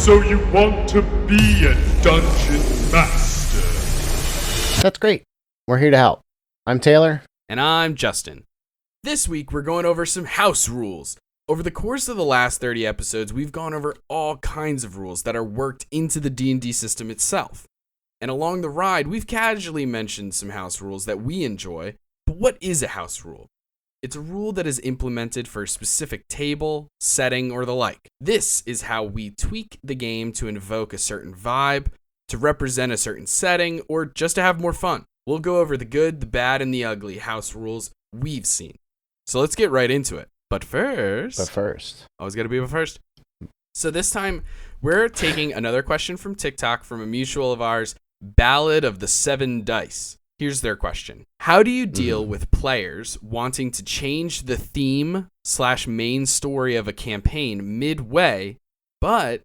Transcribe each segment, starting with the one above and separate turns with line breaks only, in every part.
So you want to be a dungeon master?
That's great. We're here to help. I'm Taylor.
And I'm Justin. This week, we're going over some house rules. Over the course of the last 30 episodes, we've gone over all kinds of rules that are worked into the D&D system itself. And along the ride, we've casually mentioned some house rules that we enjoy. But what is a house rule? It's a rule that is implemented for a specific table, setting, or the like. This is how we tweak the game to invoke a certain vibe, to represent a certain setting, or just to have more fun. We'll go over the good, the bad, and the ugly house rules we've seen. So let's get right into it. But first... Always gotta be first. So this time, we're taking another question from TikTok from a mutual of ours, Ballad of the Seven Dice. Here's their question. How do you deal with players wanting to change the theme/main story of a campaign midway, but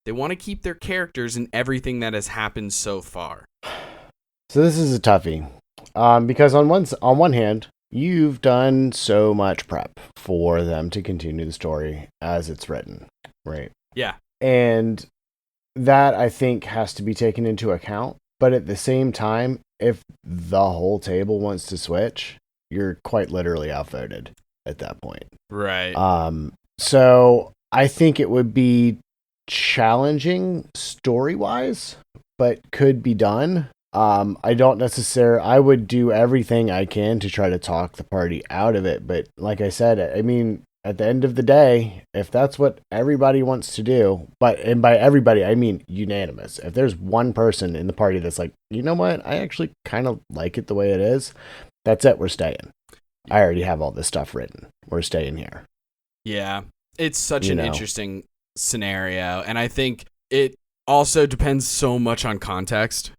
they want to keep their characters in everything that has happened so far?
So this is a toughie. Because on one hand, you've done so much prep for them to continue the story as it's written, right?
Yeah.
And that, I think, has to be taken into account. But at the same time, if the whole table wants to switch, you're quite literally outvoted at that point.
Right.
So I think it would be challenging story-wise, but could be done. I would do everything I can to try to talk the party out of it. But like I said, I mean, at the end of the day, if that's what everybody wants to do, and by everybody, I mean unanimous. If there's one person in the party that's like, you know what, I actually kind of like it the way it is, that's it, we're staying. I already have all this stuff written. We're staying here.
Yeah, it's such an interesting scenario. And I think it also depends so much on context.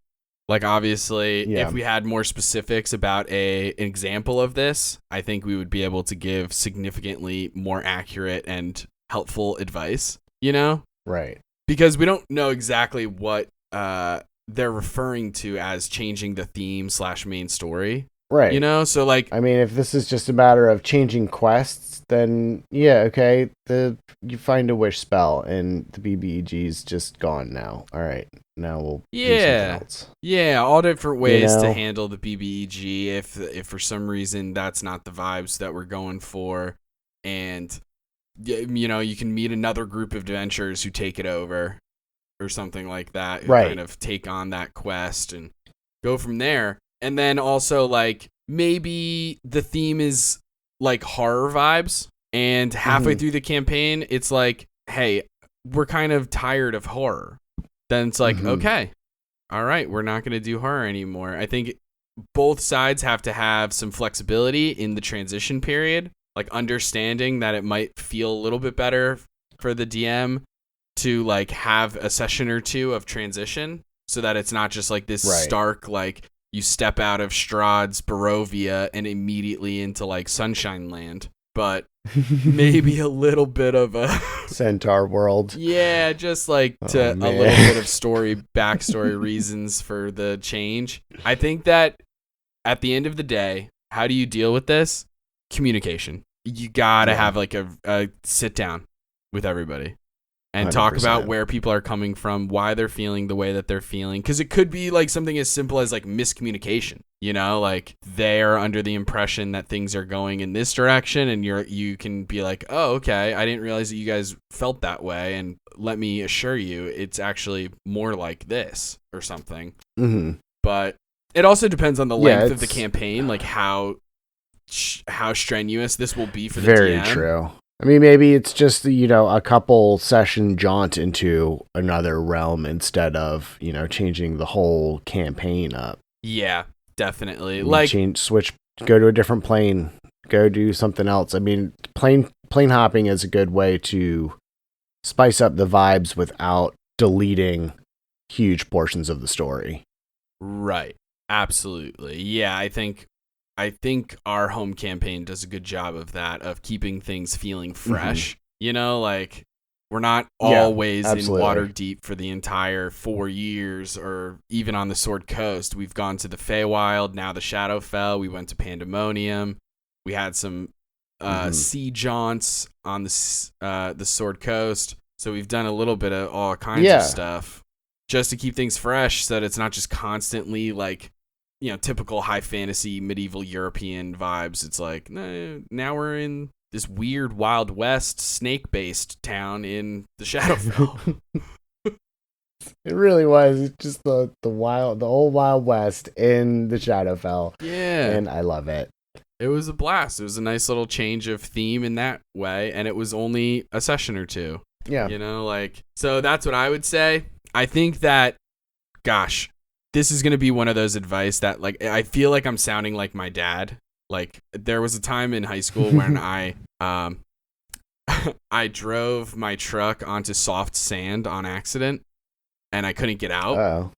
Like, obviously, if we had more specifics about an example of this, I think we would be able to give significantly more accurate and helpful advice, you know?
Right.
Because we don't know exactly what they're referring to as changing the theme/main story.
Right.
You know? So, like...
I mean, if this is just a matter of changing quests, then, yeah, okay, you find a wish spell, and the BBEG's just gone now. All right. Now we'll do something else.
Yeah, all different ways to handle the BBEG if for some reason that's not the vibes that we're going for. And, you know, you can meet another group of adventurers who take it over or something like that.
Right.
Kind of take on that quest and go from there. And then also, like, maybe the theme is, like, horror vibes. And halfway through the campaign, it's like, hey, we're kind of tired of horror. Then it's like, okay, all right, we're not going to do horror anymore. I think both sides have to have some flexibility in the transition period, like understanding that it might feel a little bit better for the DM to like have a session or two of transition so that it's not just like this stark, like you step out of Strahd's Barovia and immediately into like Sunshine Land. But maybe a little bit of a
Centaur world.
Yeah, just like a little bit of backstory reasons for the change. I think that at the end of the day, how do you deal with this? Communication. You gotta have like a sit down with everybody and 100%. Talk about where people are coming from, why they're feeling the way that they're feeling. Because it could be like something as simple as like miscommunication. You know, like they're under the impression that things are going in this direction, and you can be like, oh, okay, I didn't realize that you guys felt that way, and let me assure you, it's actually more like this or something. Mm-hmm. But it also depends on the length of the campaign, like how strenuous this will be for the DM.
Very true. I mean, maybe it's just, a couple session jaunt into another realm instead of, changing the whole campaign up.
Yeah, definitely.
Like switch, go to a different plane, go do something else. I mean, plane hopping is a good way to spice up the vibes without deleting huge portions of the story.
Right. Absolutely. Yeah, I think our home campaign does a good job of that, of keeping things feeling fresh. Like we're not always in Waterdeep for the entire 4 years, or even on the Sword Coast. We've gone to the Feywild, now the Shadowfell. We went to Pandemonium. We had some sea jaunts on the Sword Coast. So we've done a little bit of all kinds of stuff just to keep things fresh so that it's not just constantly like, typical high fantasy medieval European vibes. It's like, now we're in this weird Wild West snake-based town in the Shadowfell.
It really was. It's just the old Wild West in the Shadowfell.
Yeah.
And I love it.
It was a blast. It was a nice little change of theme in that way, and it was only a session or two.
Yeah.
So that's what I would say. I think that, gosh, this is going to be one of those advice that, like, I feel like I'm sounding like my dad. Like, there was a time in high school when I drove my truck onto soft sand on accident, and I couldn't get out.
Oh.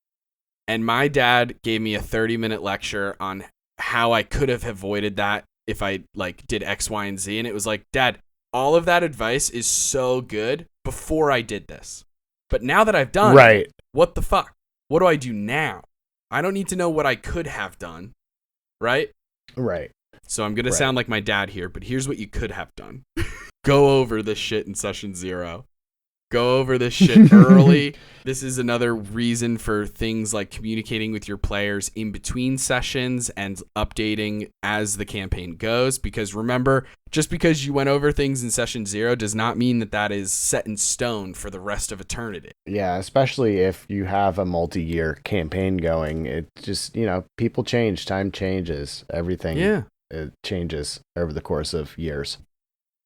And my dad gave me a 30-minute lecture on how I could have avoided that if I like did X, Y, and Z. And it was like, Dad, all of that advice is so good before I did this. But now that I've done it, what the fuck? What do I do now? I don't need to know what I could have done. Right?
Right.
So I'm going to sound like my dad here, but here's what you could have done. Go over this shit in session 0. Go over this shit early. This is another reason for things like communicating with your players in between sessions and updating as the campaign goes. Because remember, just because you went over things in session 0 does not mean that that is set in stone for the rest of eternity.
Yeah, especially if you have a multi-year campaign going. It just, people change, time changes, everything.
Yeah.
It changes over the course of years.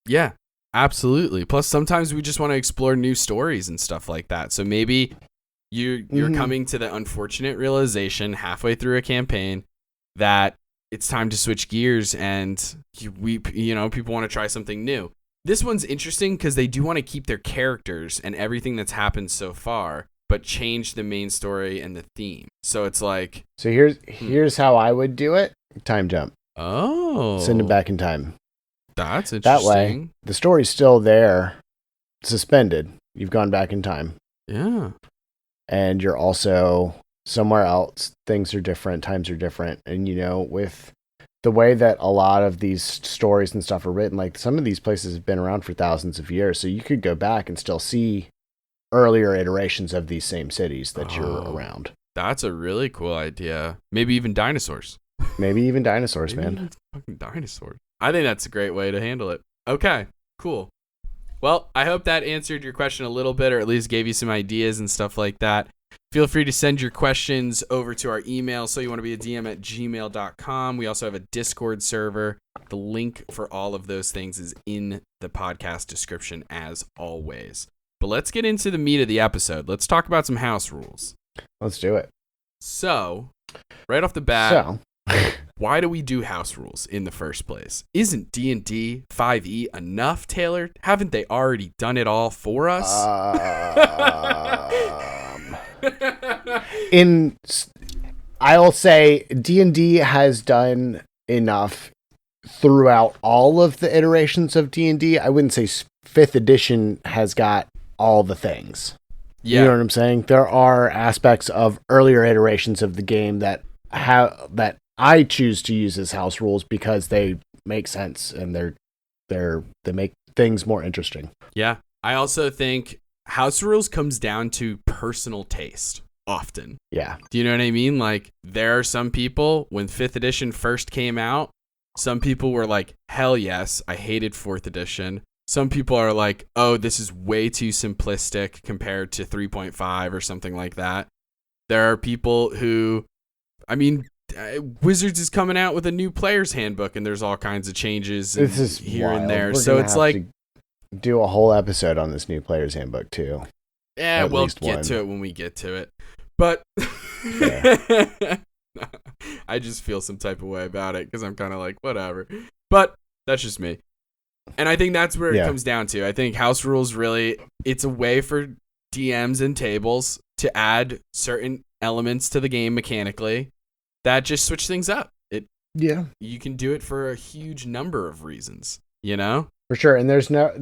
Yeah. Absolutely. Plus, sometimes we just want to explore new stories and stuff like that. So maybe you're coming to the unfortunate realization halfway through a campaign that it's time to switch gears and people want to try something new. This one's interesting because they do want to keep their characters and everything that's happened so far, but change the main story and the theme. So it's like...
So here's how I would do it. Time jump.
Oh.
Send it back in time.
That's interesting.
That way, the story's still there, suspended. You've gone back in time.
Yeah.
And you're also somewhere else. Things are different. Times are different. And, with the way that a lot of these stories and stuff are written, like some of these places have been around for thousands of years. So you could go back and still see earlier iterations of these same cities that you're around.
That's a really cool idea. Maybe even dinosaurs.
Maybe even dinosaurs,
Maybe
man.
even fucking dinosaurs. I think that's a great way to handle it. Okay, cool. Well, I hope that answered your question a little bit, or at least gave you some ideas and stuff like that. Feel free to send your questions over to our email, soyouwannabeadm@gmail.com. We also have a Discord server. The link for all of those things is in the podcast description, as always. But let's get into the meat of the episode. Let's talk about some house rules.
Let's do it.
So, right off the bat... Why do we do house rules in the first place? Isn't D&D 5e enough, Taylor? Haven't they already done it all for us?
I'll say D&D has done enough throughout all of the iterations of D&D. I wouldn't say 5th edition has got all the things.
Yeah.
You know what I'm saying? There are aspects of earlier iterations of the game that I choose to use as house rules because they make sense and they make things more interesting.
Yeah. I also think house rules comes down to personal taste often.
Yeah.
Do you know what I mean? Like, there are some people, when 5th edition first came out, some people were like, hell yes, I hated 4th edition. Some people are like, oh, this is way too simplistic compared to 3.5 or something like that. There are people who, Wizards is coming out with a new player's handbook, and there's all kinds of changes here
wild.
and there.
We're
So it's like
to do a whole episode on this new player's handbook too.
Yeah, we'll get to it when we get to it. But I just feel some type of way about it because I'm kind of like, whatever. But that's just me. And I think that's where it comes down to. I think house rules really, it's a way for DMs and tables to add certain elements to the game mechanically that just switch things up. You can do it for a huge number of reasons, For sure. And there's no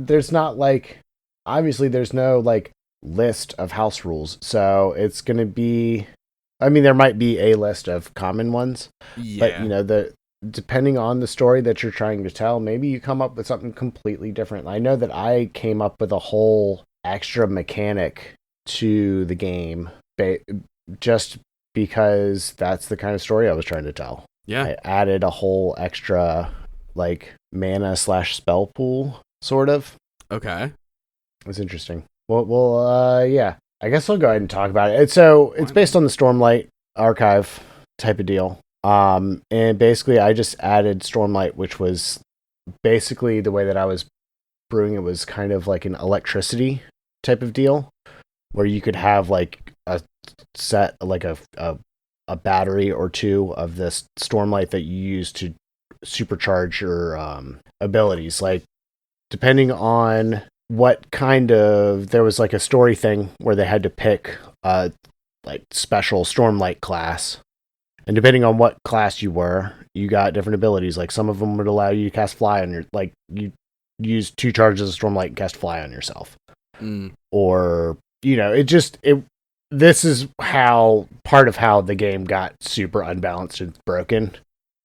list of house rules. So it's going to be, there might be a list of common ones, but depending on the story that you're trying to tell, maybe you come up with something completely different. I know that I came up with a whole extra mechanic to the game just because that's the kind of story I was trying to tell.
Yeah.
I added a whole extra like mana / spell pool sort of.
Okay.
It was interesting. Well, yeah. I guess I'll go ahead and talk about it. It's based on the Stormlight archive type of deal. And basically I just added Stormlight, which was basically the way that I was brewing it was kind of like an electricity type of deal where you could have like a set, like a battery or two of this Stormlight that you use to supercharge your abilities. Like, depending on what kind of, there was like a story thing where they had to pick a like special Stormlight class, and depending on what class you were, you got different abilities. Like some of them would allow you to cast fly on your, like you use 2 charges of Stormlight and cast fly on yourself. Or, this is how part of how the game got super unbalanced and broken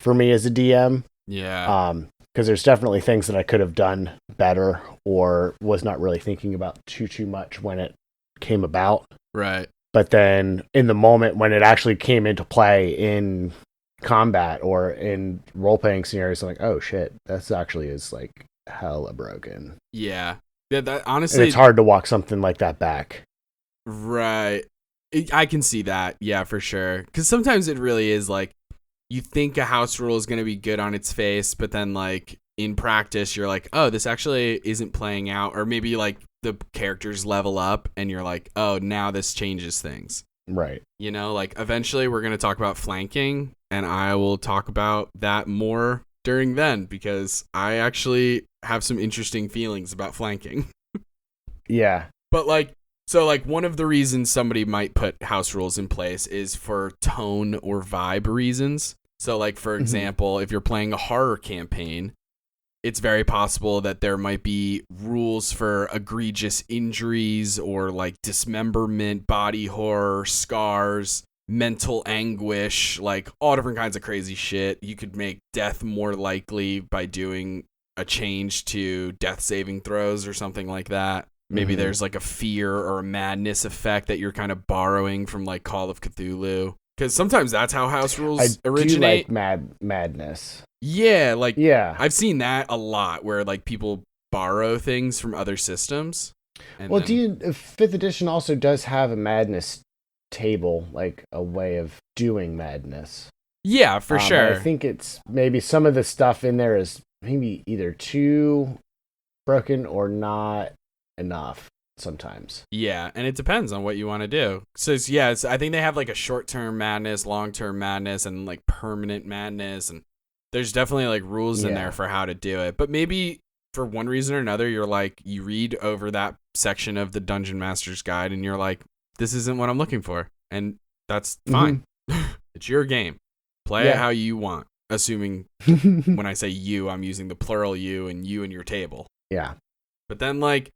for me as a DM.
Yeah.
Because there's definitely things that I could have done better or was not really thinking about too much when it came about.
Right.
But then in the moment when it actually came into play in combat or in role-playing scenarios, I'm like, oh shit, that's actually is like hella broken.
Yeah. That honestly,
and it's hard to walk something like that back.
Right. I can see that. Yeah, for sure. Because sometimes it really is like, you think a house rule is going to be good on its face, but then like in practice, you're like, oh, this actually isn't playing out. Or maybe like the characters level up and you're like, oh, now this changes things.
Right.
Like eventually we're going to talk about flanking, and I will talk about that more during then, because I actually have some interesting feelings about flanking.
Yeah.
But like, so like one of the reasons somebody might put house rules in place is for tone or vibe reasons. So like, for example, if you're playing a horror campaign, it's very possible that there might be rules for egregious injuries or like dismemberment, body horror, scars, mental anguish, like all different kinds of crazy shit. You could make death more likely by doing a change to death saving throws or something like that. Maybe there's like a fear or a madness effect that you're kind of borrowing from like Call of Cthulhu. Because sometimes that's how house rules originate.
Do like madness.
Yeah, like
I've
seen that a lot where like people borrow things from other systems.
Well, 5th edition also does have a madness table, like a way of doing madness.
Yeah, for sure.
I think it's maybe some of the stuff in there is maybe either too broken or not enough sometimes.
Yeah, and it depends on what you want to do. So I think they have like a short-term madness, long-term madness, and like permanent madness, and there's definitely like rules in there for how to do it. But maybe for one reason or another, you're like, you read over that section of the Dungeon Master's Guide and you're like, this isn't what I'm looking for, and that's fine. It's your game. Play it how you want, assuming when I say you, I'm using the plural you and your table.
Yeah.
But then like,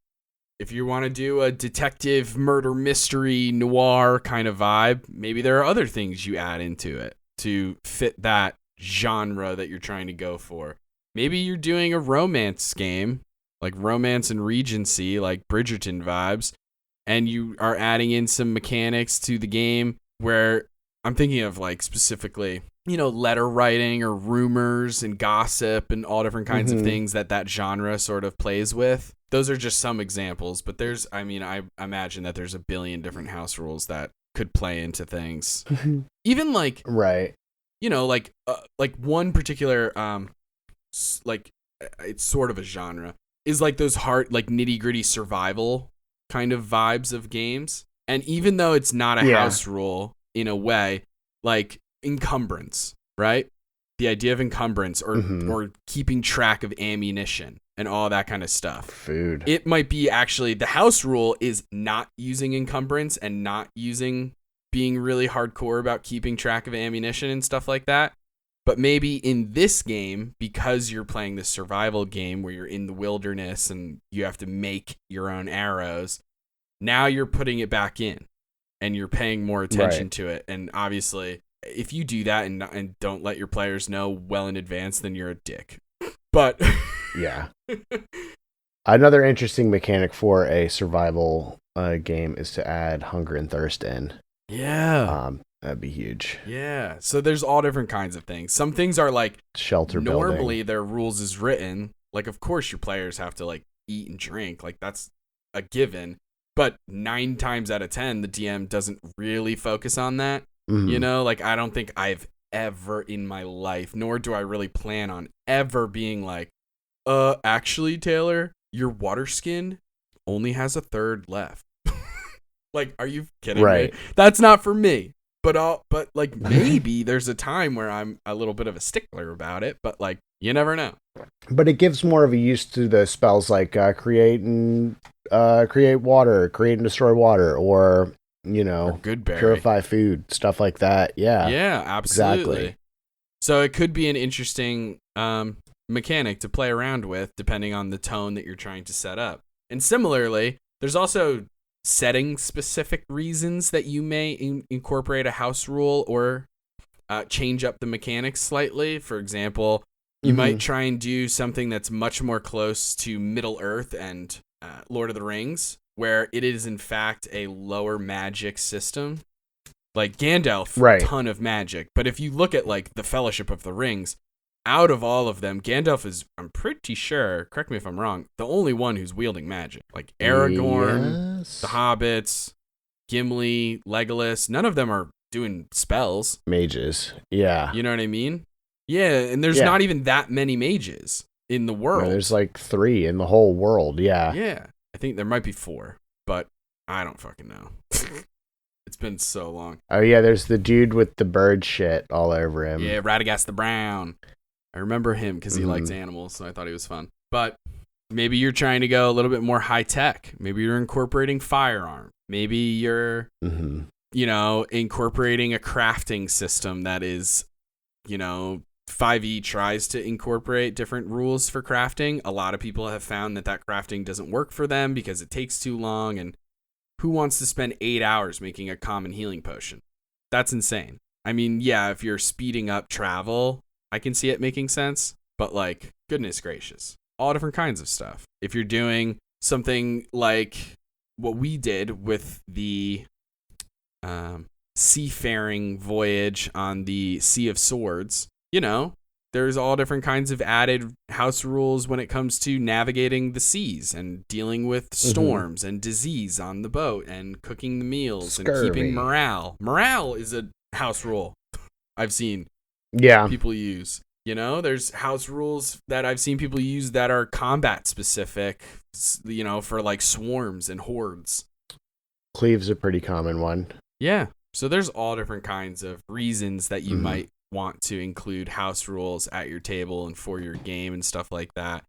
if you want to do a detective murder mystery noir kind of vibe, maybe there are other things you add into it to fit that genre that you're trying to go for. Maybe you're doing a romance game, like Romance and Regency, like Bridgerton vibes, and you are adding in some mechanics to the game where I'm thinking of like specifically, letter writing or rumors and gossip and all different kinds of things that genre sort of plays with. Those are just some examples, but I imagine that there's a billion different house rules that could play into things. Even like,
right.
Like one particular, like it's sort of a genre is like those hard, like nitty gritty survival kind of vibes of games. And even though it's not a house rule in a way, like encumbrance, right? The idea of encumbrance or keeping track of ammunition and all that kind of stuff.
Food.
It might be actually the house rule is not using encumbrance and not being really hardcore about keeping track of ammunition and stuff like that. But maybe in this game, because you're playing this survival game where you're in the wilderness and you have to make your own arrows, now you're putting it back in and you're paying more attention to it. And obviously, if you do that and don't let your players know well in advance, then you're a dick. But
yeah. Another interesting mechanic for a survival game is to add hunger and thirst in.
Yeah.
That'd be huge.
Yeah. So there's all different kinds of things. Some things are like
Shelter
normally
building.
their rules is written. Like, of course, your players have to like eat and drink. Like, that's a given. But 9 times out of 10, the DM doesn't really focus on that.
Mhm.
You know, like, I don't think I've ever in my life, nor do I really plan on ever being like, actually, Taylor, your water skin only has a third left. Like, are you kidding
Right.
me? That's not for me. But like maybe there's a time where I'm a little bit of a stickler about it, but like you never know.
But it gives more of a use to the spells like create water, create and destroy water, or
Or good berry.
purify food, stuff like that. Yeah.
Yeah, absolutely.
Exactly.
So it could be an interesting mechanic to play around with depending on the tone that you're trying to set up. And similarly, there's also setting specific reasons that you may incorporate a house rule or change up the mechanics slightly. For example, you might try and do something that's much more close to Middle Earth and Lord of the Rings, where it is in fact a lower magic system. Like Gandalf,
Right.
ton of magic. But if you look at like the Fellowship of the Rings, out of all of them, Gandalf is, I'm pretty sure, correct me if I'm wrong, the only one who's wielding magic. Like Aragorn,
Yes.
the Hobbits, Gimli, Legolas, none of them are doing spells.
Mages. Yeah.
You know what I mean? Yeah, and there's
Yeah.
not even that many mages in the world.
No, there's like 3 in the whole world. Yeah.
Yeah, I think there might be 4, but I don't fucking know. It's been so long.
Oh yeah, there's the dude with the bird shit all over him.
Yeah, Radagast the Brown. I remember him because he likes animals, so I thought he was fun. But maybe you're trying to go a little bit more high tech. Maybe you're incorporating firearm. Maybe you're, incorporating a crafting system that is, 5e tries to incorporate different rules for crafting. A lot of people have found that crafting doesn't work for them because it takes too long. And who wants to spend 8 hours making a common healing potion? That's insane. I mean, yeah, if you're speeding up travel, I can see it making sense, but like, goodness gracious, all different kinds of stuff. If you're doing something like what we did with the seafaring voyage on the Sea of Swords, there's all different kinds of added house rules when it comes to navigating the seas and dealing with storms and disease on the boat and cooking the meals and keeping morale. Morale is a house rule I've seen people use. There's house rules that I've seen people use that are combat specific, for like swarms and hordes.
Cleave's a pretty common one.
Yeah. So there's all different kinds of reasons that you might want to include house rules at your table and for your game and stuff like that.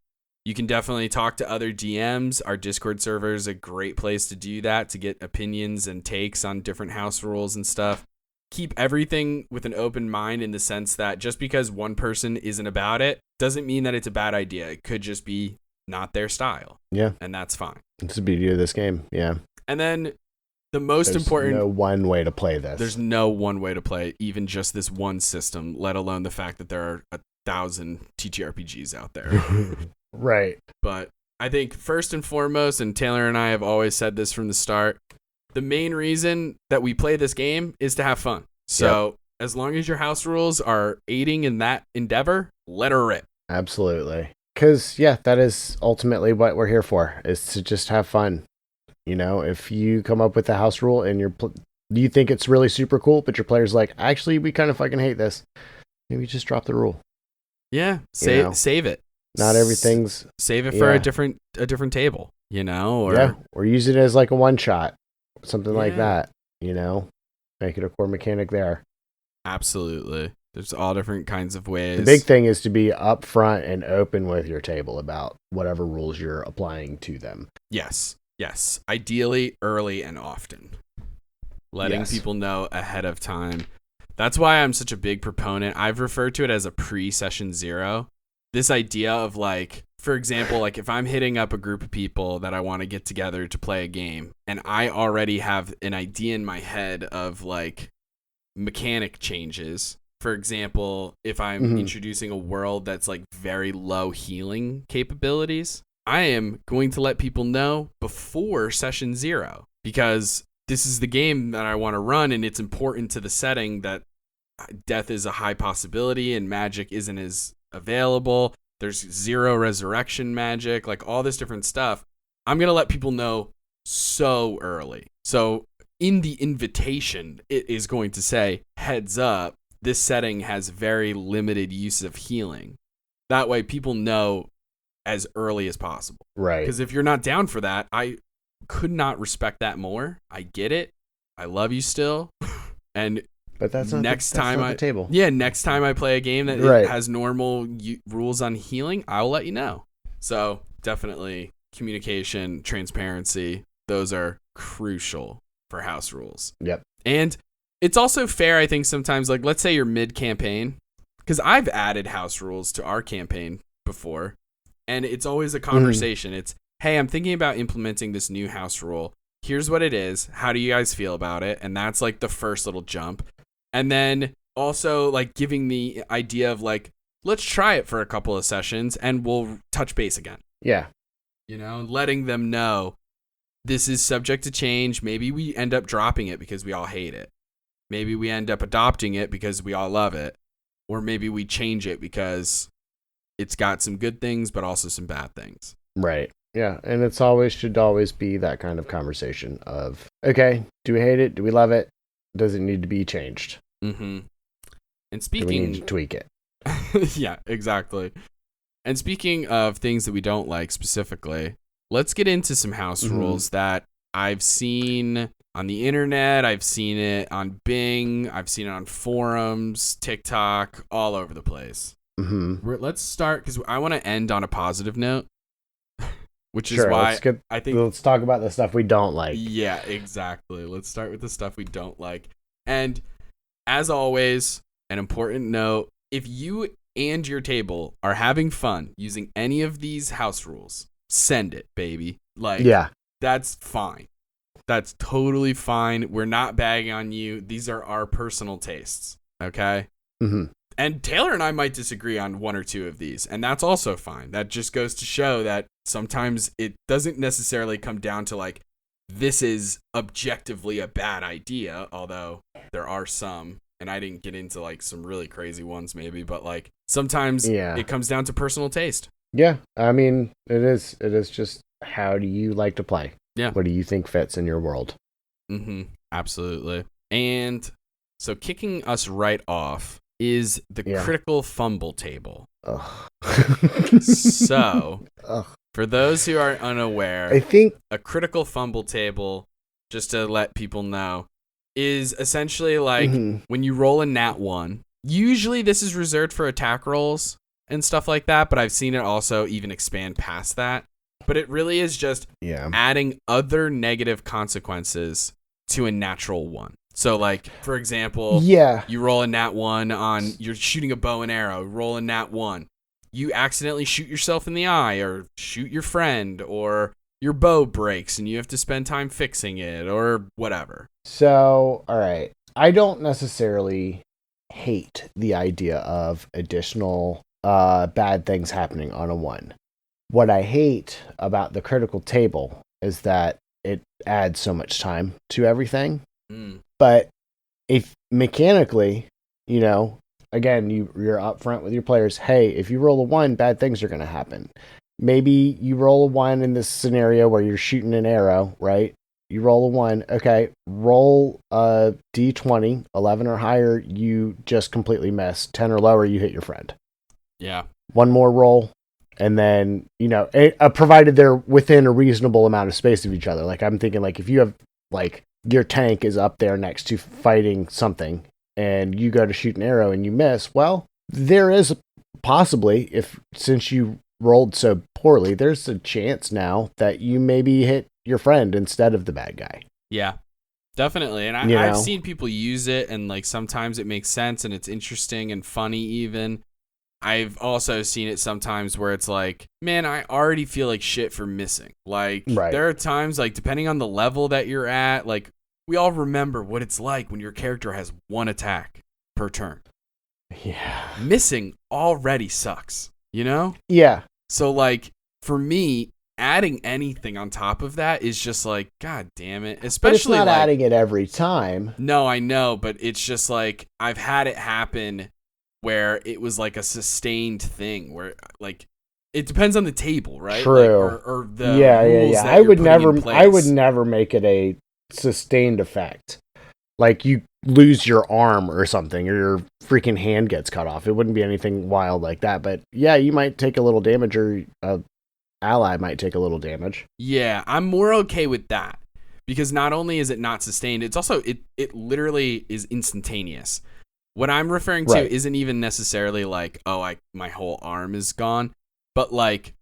You can definitely talk to other DMs. Our Discord server is a great place to do that, to get opinions and takes on different house rules and stuff. Keep everything with an open mind in the sense that just because one person isn't about it doesn't mean that it's a bad idea. It could just be not their style.
Yeah.
And that's fine.
It's the beauty of this game. Yeah.
And then the most
There's
important...
no one way to play this.
There's no one way to play even just this one system, let alone the fact that there are 1,000 TTRPGs out there.
Right.
But I think first and foremost, and Taylor and I have always said this from the start, the main reason that we play this game is to have fun. So as long as your house rules are aiding in that endeavor, let her rip.
Absolutely. Because, that is ultimately what we're here for, is to just have fun. If you come up with a house rule and you think it's really super cool, but your player's like, actually, we kind of fucking hate this, maybe just drop the rule.
Yeah, save it.
Not everything's...
Save it for a different table, or
use it as like a one-shot, something like that, Make it a core mechanic there.
Absolutely. There's all different kinds of ways.
The big thing is to be upfront and open with your table about whatever rules you're applying to them.
Yes. Ideally, early and often. Letting people know ahead of time. That's why I'm such a big proponent. I've referred to it as a pre-session 0. This idea of like, for example, like if I'm hitting up a group of people that I want to get together to play a game, and I already have an idea in my head of like mechanic changes. For example, if I'm introducing a world that's like very low healing capabilities, I am going to let people know before session 0 because this is the game that I want to run, and it's important to the setting that death is a high possibility and magic isn't as available. There's 0 resurrection magic, like all this different stuff. I'm going to let people know so early. So in the invitation, it is going to say, heads up, this setting has very limited use of healing. That way people know as early as possible.
Right.
Because if you're not down for that, I could not respect that more. I get it. I love you still.
But that's not
next
the, that's
time
not the table.
Yeah, next time I play a game that
Right.
has normal rules on healing, I'll let you know. So definitely communication, transparency, those are crucial for house rules.
Yep.
And it's also fair, I think, sometimes, like, let's say you're mid-campaign, because I've added house rules to our campaign before, and it's always a conversation. It's, hey, I'm thinking about implementing this new house rule. Here's what it is. How do you guys feel about it? And that's like the first little jump. And then also like giving the idea of like, let's try it for a couple of sessions and we'll touch base again.
Yeah.
You know, letting them know this is subject to change. Maybe we end up dropping it because we all hate it. Maybe we end up adopting it because we all love it. Or maybe we change it because it's got some good things, but also some bad things.
Right. Yeah. And it's always should always be that kind of conversation of, okay, do we hate it? Do we love it? Does it need to be changed?
Mm-hmm. And
Do we
speaking,
need to tweak it?
yeah, exactly. And speaking of things that we don't like specifically, let's get into some house rules that I've seen on the internet. I've seen it on Bing. I've seen it on forums, TikTok, all over the place. Let's start because I want to end on a positive note, which is why let's talk about the stuff we don't like. Yeah, exactly. Let's start with the stuff we don't like. And as always, an important note, if you and your table are having fun using any of these house rules, send it, baby. Like, yeah, that's fine. That's totally fine. We're not bagging on you. These are our personal tastes. Okay? And Taylor and I might disagree on one or two of these, and that's also fine. That just goes to show that sometimes it doesn't necessarily come down to like, this is objectively a bad idea, although there are some, and I didn't get into like some really crazy ones maybe, but like sometimes it comes down to personal taste. Yeah. I mean, it is just, how do you like to play? Yeah. What do you think fits in your world? Absolutely. And so kicking us right off is the critical fumble table. So, for those who are unaware, I think a critical fumble table, just to let people know, is essentially like when you roll a nat 1. Usually this is reserved for attack rolls and stuff like that, but I've seen it also even expand past that. But it really is just adding other negative consequences to a natural 1. So, like, for example, you roll a nat 1 on, you're shooting a bow and arrow, roll a nat 1. You accidentally shoot yourself in the eye or shoot your friend, or your bow breaks and you have to spend time fixing it or whatever. So, all right. I don't necessarily hate the idea of additional bad things happening on a 1. What I hate about the critical table is that it adds so much time to everything. But if mechanically, you know, again, you're upfront with your players, hey, if you roll a 1, bad things are going to happen. Maybe you roll a 1 in this scenario where you're shooting an arrow, right? You roll a 1, okay, roll a d20, 11 or higher, you just completely miss. 10 or lower, you hit your friend. Yeah. One more roll, and then, you know, provided they're within a reasonable amount of space of each other. Like, I'm thinking, like, if you have, like, your tank is up there next to fighting something and you go to shoot an arrow and you miss, well, there is possibly, since you rolled so poorly, there's a chance now that you maybe hit your friend instead of the bad guy. Yeah, definitely. And I've seen people use it, and like sometimes it makes sense and it's interesting and funny even. I've also seen it sometimes where it's like, man, I already feel like shit for missing. Like, there are times, like, depending on the level that you're at, like, we all remember what it's like when your character has 1 attack per turn. Yeah. Missing already sucks, you know? Yeah. So, like, for me, adding anything on top of that is just like, God damn it.
But it's
Especially
not
like,
adding it every time.
no, I know, but it's just like I've had it happen where it was like a sustained thing where like it depends on the table, right?
True.
Like, or the rules that
I
you're
would
putting
never
in place.
I would never make it a sustained effect. Like you lose your arm or something, or your freaking hand gets cut off. It wouldn't be anything wild like that. But yeah, you might take a little damage, or a ally might take a little damage.
Yeah, I'm more okay with that because not only is it not sustained, it's also it literally is instantaneous. What I'm referring to
Right.
isn't even necessarily like, oh, my whole arm is gone, but like,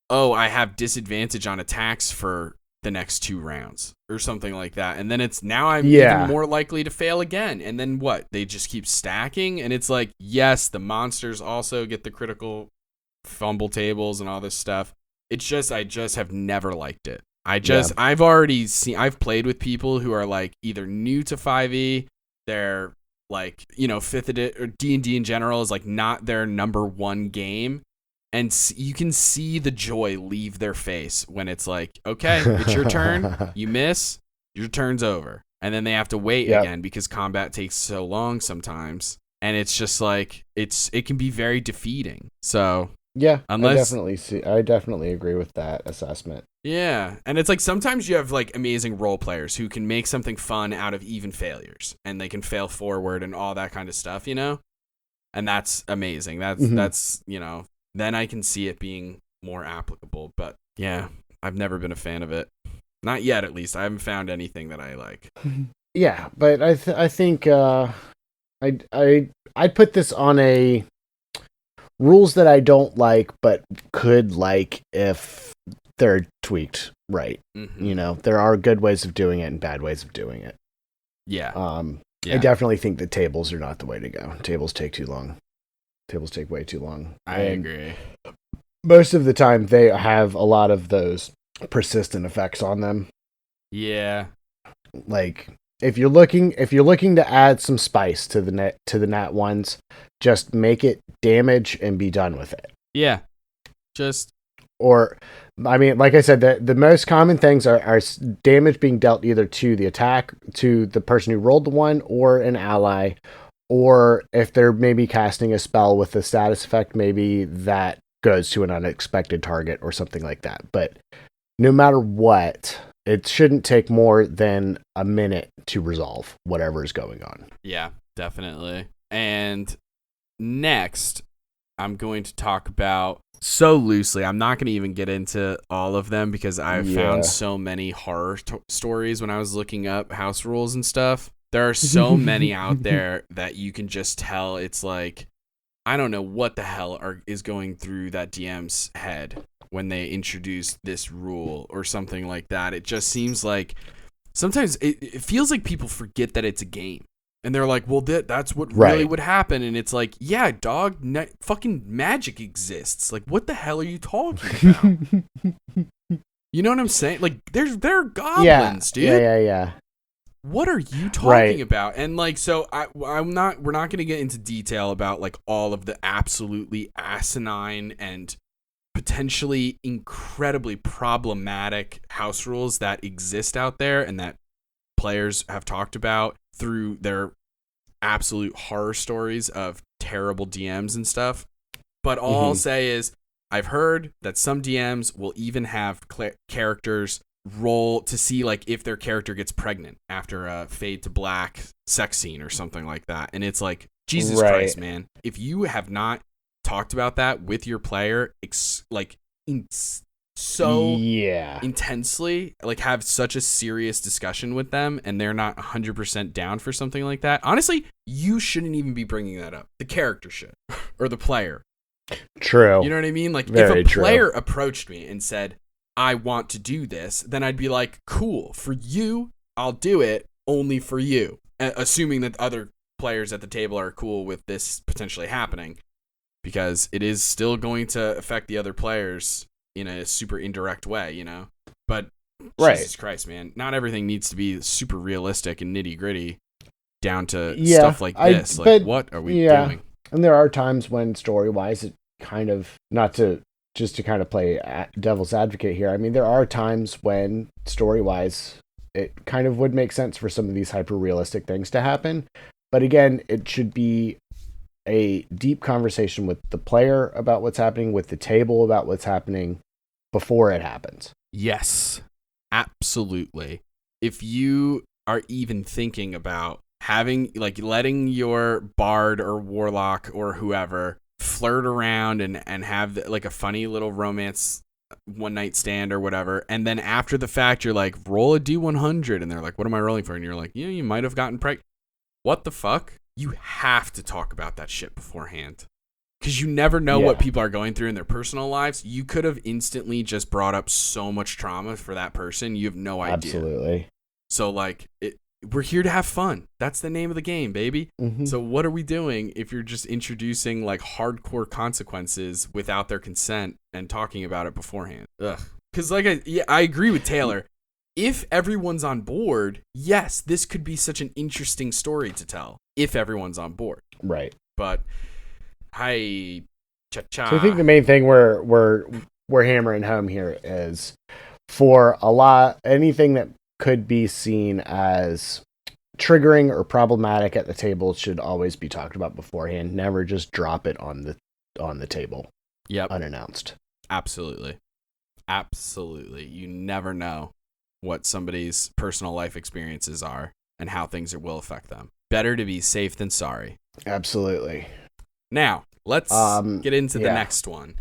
oh, I have disadvantage on attacks for the next 2 rounds or something like that. And then it's now I'm even more likely to fail again. And then what? They just keep stacking. And it's like, yes, the monsters also get the critical fumble tables and all this stuff. It's just, I just have never liked it. I've played with people who are like either new to 5e, they're like, 5th edition or D&D in general is like not their number one game. And you can see the joy leave their face when it's like, okay, it's your turn. You miss, your turn's over. And then they have to wait again because combat takes so long sometimes. And it's just like, it can be very defeating. So
yeah, I definitely agree with that assessment.
Yeah, and it's like sometimes you have like amazing role players who can make something fun out of even failures, and they can fail forward and all that kind of stuff, and that's amazing. That's then I can see it being more applicable. But yeah, I've never been a fan of it, not yet at least. I haven't found anything that I like.
Yeah, but I think I'd put this on a rules that I don't like, but could like if they're tweaked right.
Mm-hmm.
There are good ways of doing it and bad ways of doing it.
Yeah.
I definitely think that tables are not the way to go. Tables take too long. Tables take way too long.
I agree.
Most of the time, they have a lot of those persistent effects on them.
Yeah.
Like if you're looking to add some spice to the nat ones, just make it damage and be done with it.
Yeah.
Or, I mean, like I said, the most common things are damage being dealt either to the attack, to the person who rolled the one, or an ally, or if they're maybe casting a spell with a status effect, maybe that goes to an unexpected target or something like that. But no matter what, it shouldn't take more than a minute to resolve whatever is going on.
Yeah, definitely. And next, I'm going to talk about so loosely. I'm not going to even get into all of them because I've found so many horror stories when I was looking up house rules and stuff. There are so many out there that you can just tell it's like, I don't know what the hell is going through that DM's head when they introduce this rule or something like that. It just seems like sometimes it feels like people forget that it's a game. And they're like, well, that's what really would happen. And it's like, yeah, dog, fucking magic exists. Like, what the hell are you talking about? You know what I'm saying? Like, they're goblins, dude.
Yeah.
What are you talking about? And like, so we're not going to get into detail about like all of the absolutely asinine and potentially incredibly problematic house rules that exist out there and that players have talked about through their absolute horror stories of terrible DMs and stuff. But all I'll say is I've heard that some DMs will even have characters roll to see like if their character gets pregnant after a fade to black sex scene or something like that. And it's like, Jesus Christ, man. If you have not talked about that with your player, intensely, like have such a serious discussion with them and they're not 100% down for something like that, honestly, you shouldn't even be bringing that up. The character should, or the player.
True.
You know what I mean? Like
Very
if a player
true.
approached me and said, I want to do this, then I'd be like, cool, for you, I'll do it only for you. Assuming that other players at the table are cool with this potentially happening, because it is still going to affect the other players in a super indirect way, But Jesus Christ, man, not everything needs to be super realistic and nitty gritty down to stuff like this. What are we doing?
And there are times when story wise, it kind of, not to just to kind of play devil's advocate here, I mean, there are times when story-wise, it kind of would make sense for some of these hyper-realistic things to happen. But again, it should be a deep conversation with the player about what's happening, with the table about what's happening before it happens.
Yes, absolutely. If you are even thinking about having, like, letting your bard or warlock or whoever flirt around and have like a funny little romance one night stand or whatever, and then after the fact you're like, roll a D100, and they're like, what am I rolling for? And you're like, you might have gotten pregnant. What the fuck? You have to talk about that shit beforehand, because you never know what people are going through in their personal lives. You could have instantly just brought up so much trauma for that person. You have no idea.
Absolutely.
So like, we're here to have fun. That's the name of the game, baby.
Mm-hmm.
So what are we doing if you're just introducing like hardcore consequences without their consent and talking about it beforehand? Ugh. Because like, I agree with Taylor. If everyone's on board, yes, this could be such an interesting story to tell. If everyone's on board,
right?
But hi, cha-cha.
So I think the main thing we're hammering home here is, for anything that could be seen as triggering or problematic at the table should always be talked about beforehand. Never just drop it on the table.
Yep.
Unannounced.
Absolutely. You never know what somebody's personal life experiences are and how things will affect them. Better to be safe than sorry.
Absolutely.
Now, let's get into the next one.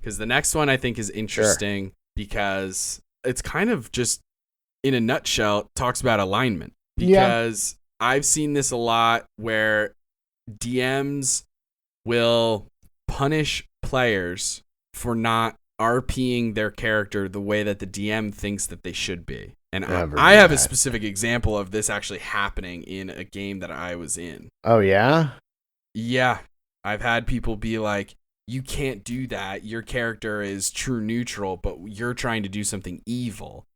Because the next one I think is interesting because it's kind of just, in a nutshell, talks about alignment. Because I've seen this a lot where DMs will punish players for not RPing their character the way that the DM thinks that they should be. And I have a specific example of this actually happening in a game that I was in.
Oh, yeah?
Yeah. I've had people be like, you can't do that. Your character is true neutral, but you're trying to do something evil.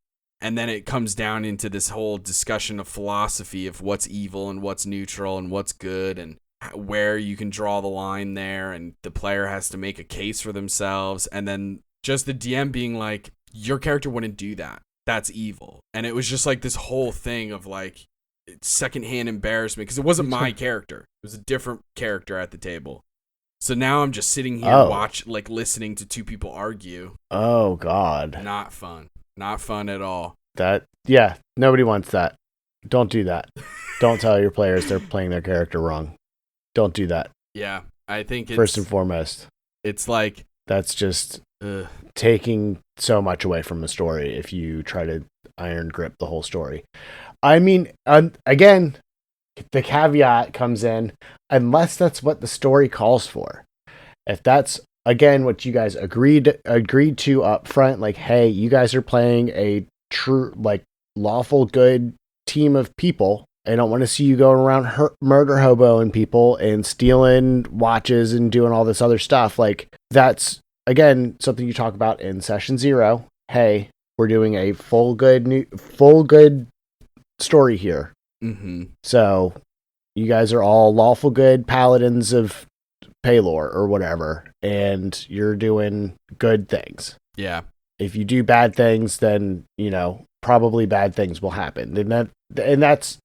And then it comes down into this whole discussion of philosophy of what's evil and what's neutral and what's good and where you can draw the line there. And the player has to make a case for themselves. And then just the DM being like, your character wouldn't do that. That's evil. And it was just like this whole thing of like secondhand embarrassment because it wasn't my character. It was a different character at the table. So now I'm just sitting here listening to two people argue.
Oh, God.
Not fun. Not fun at all.
Nobody wants that. Don't do that. Don't tell your players they're playing their character wrong. Don't do that.
Yeah, I think
first and foremost.
It's like,
that's just taking so much away from the story if you try to iron grip the whole story. I mean, again, the caveat comes in, unless that's what the story calls for. If that's, again, what you guys agreed to up front, like, hey, you guys are playing a true, like, lawful good team of people. I don't want to see you going around murder hoboing people and stealing watches and doing all this other stuff. Like, that's, again, something you talk about in session 0. Hey, we're doing a full good story here.
Mm-hmm.
So you guys are all lawful good paladins of Paylor or whatever, and you're doing good things.
Yeah.
If you do bad things, then, probably bad things will happen. And that's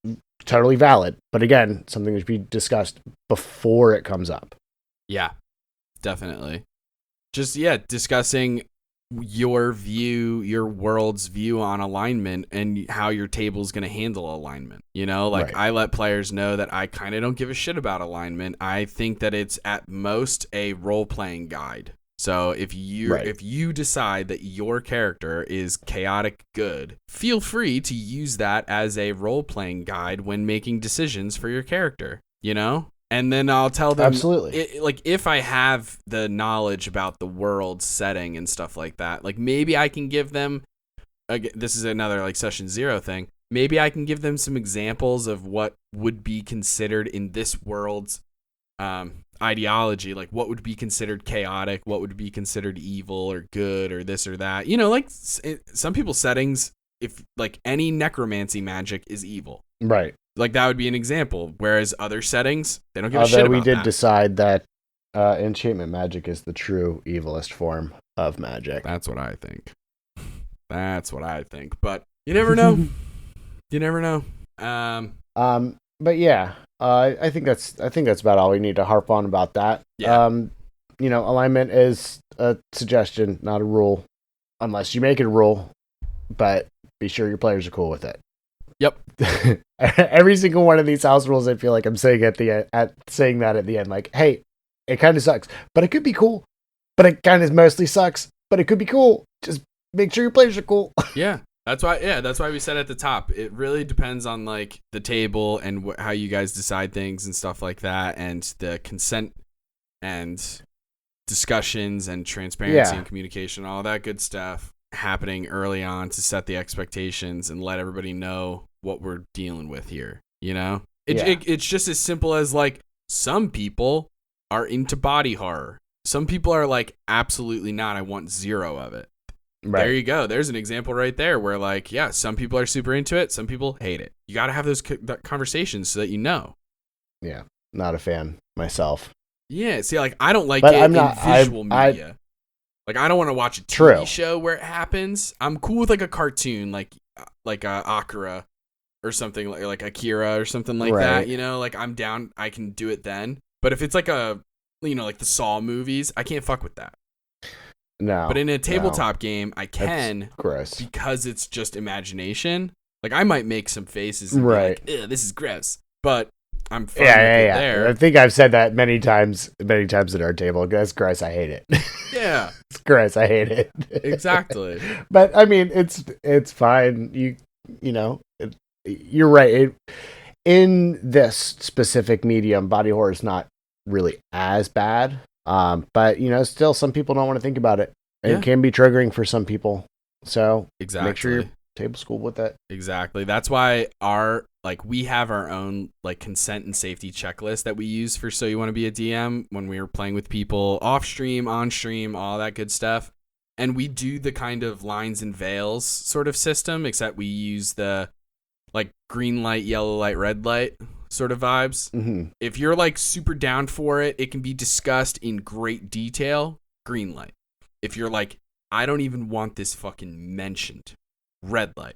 totally valid. But again, something that should be discussed before it comes up.
Yeah, definitely. Just, discussing your world's view on alignment and how your table's going to handle alignment. Right. I let players know that I kind of don't give a shit about alignment. I think that it's at most a role-playing guide. So if you decide that your character is chaotic good, feel free to use that as a role-playing guide when making decisions for your character, And then I'll tell them,
absolutely.
If I have the knowledge about the world setting and stuff like that, like maybe I can give them, this is another like session 0 thing. Maybe I can give them some examples of what would be considered in this world's ideology, like what would be considered chaotic, what would be considered evil or good or this or that. Some people's settings, if like any necromancy magic is evil.
Right.
Like that would be an example. Whereas other settings, they don't give a shit about that.
Although we did decide that enchantment magic is the true evilest form. of Magic.
That's what I think. But you never know. You never know.
But yeah, I think that's about all we need to harp on about that.
Yeah.
Alignment is a suggestion, not a rule, unless you make it a rule. But be sure your players are cool with it.
Yep.
Every single one of these house rules, I feel like I'm saying at the end, saying that at the end, like, hey, it kind of sucks, but it could be cool. But it kind of mostly sucks, but it could be cool. Just make sure your players are cool.
Yeah. That's why we said at the top, it really depends on like the table and how you guys decide things and stuff like that, and the consent and discussions and transparency and communication, all that good stuff happening early on to set the expectations and let everybody know what we're dealing with here. It's just as simple as like, some people are into body horror. Some people are like, absolutely not. I want zero of it. Right. There you go. There's an example right there where like, yeah, some people are super into it. Some people hate it. You got to have those conversations so that you know.
Yeah. Not a fan myself.
Yeah. See, like, I don't like it in visual media. Like, I don't want to watch a TV show where it happens. I'm cool with like a cartoon, like Akira or something, like Akira or something like that. Like, I'm down. I can do it then. But if it's like like the Saw movies, I can't fuck with that.
No.
But in a tabletop game, I can.
That's gross.
Because it's just imagination. Like, I might make some faces and be like, ew, this is gross. But I'm fine with it there.
I think I've said that many times at our table. That's gross. I hate it.
Yeah.
It's gross. I hate it.
Exactly.
But I mean, it's fine. You're right. In this specific medium, body horror is not really as bad. But still some people don't want to think about it. It can be triggering for some people. So make sure you're table school with that.
Exactly. That's why we have our own like consent and safety checklist that we use for So You Want to Be a DM when we were playing with people off stream, on stream, all that good stuff. And we do the kind of lines and veils sort of system, except we use the like green light, yellow light, red light sort of vibes.
Mm-hmm.
If you're like super down for it, it can be discussed in great detail. Green light. If you're like, I don't even want this fucking mentioned, red light.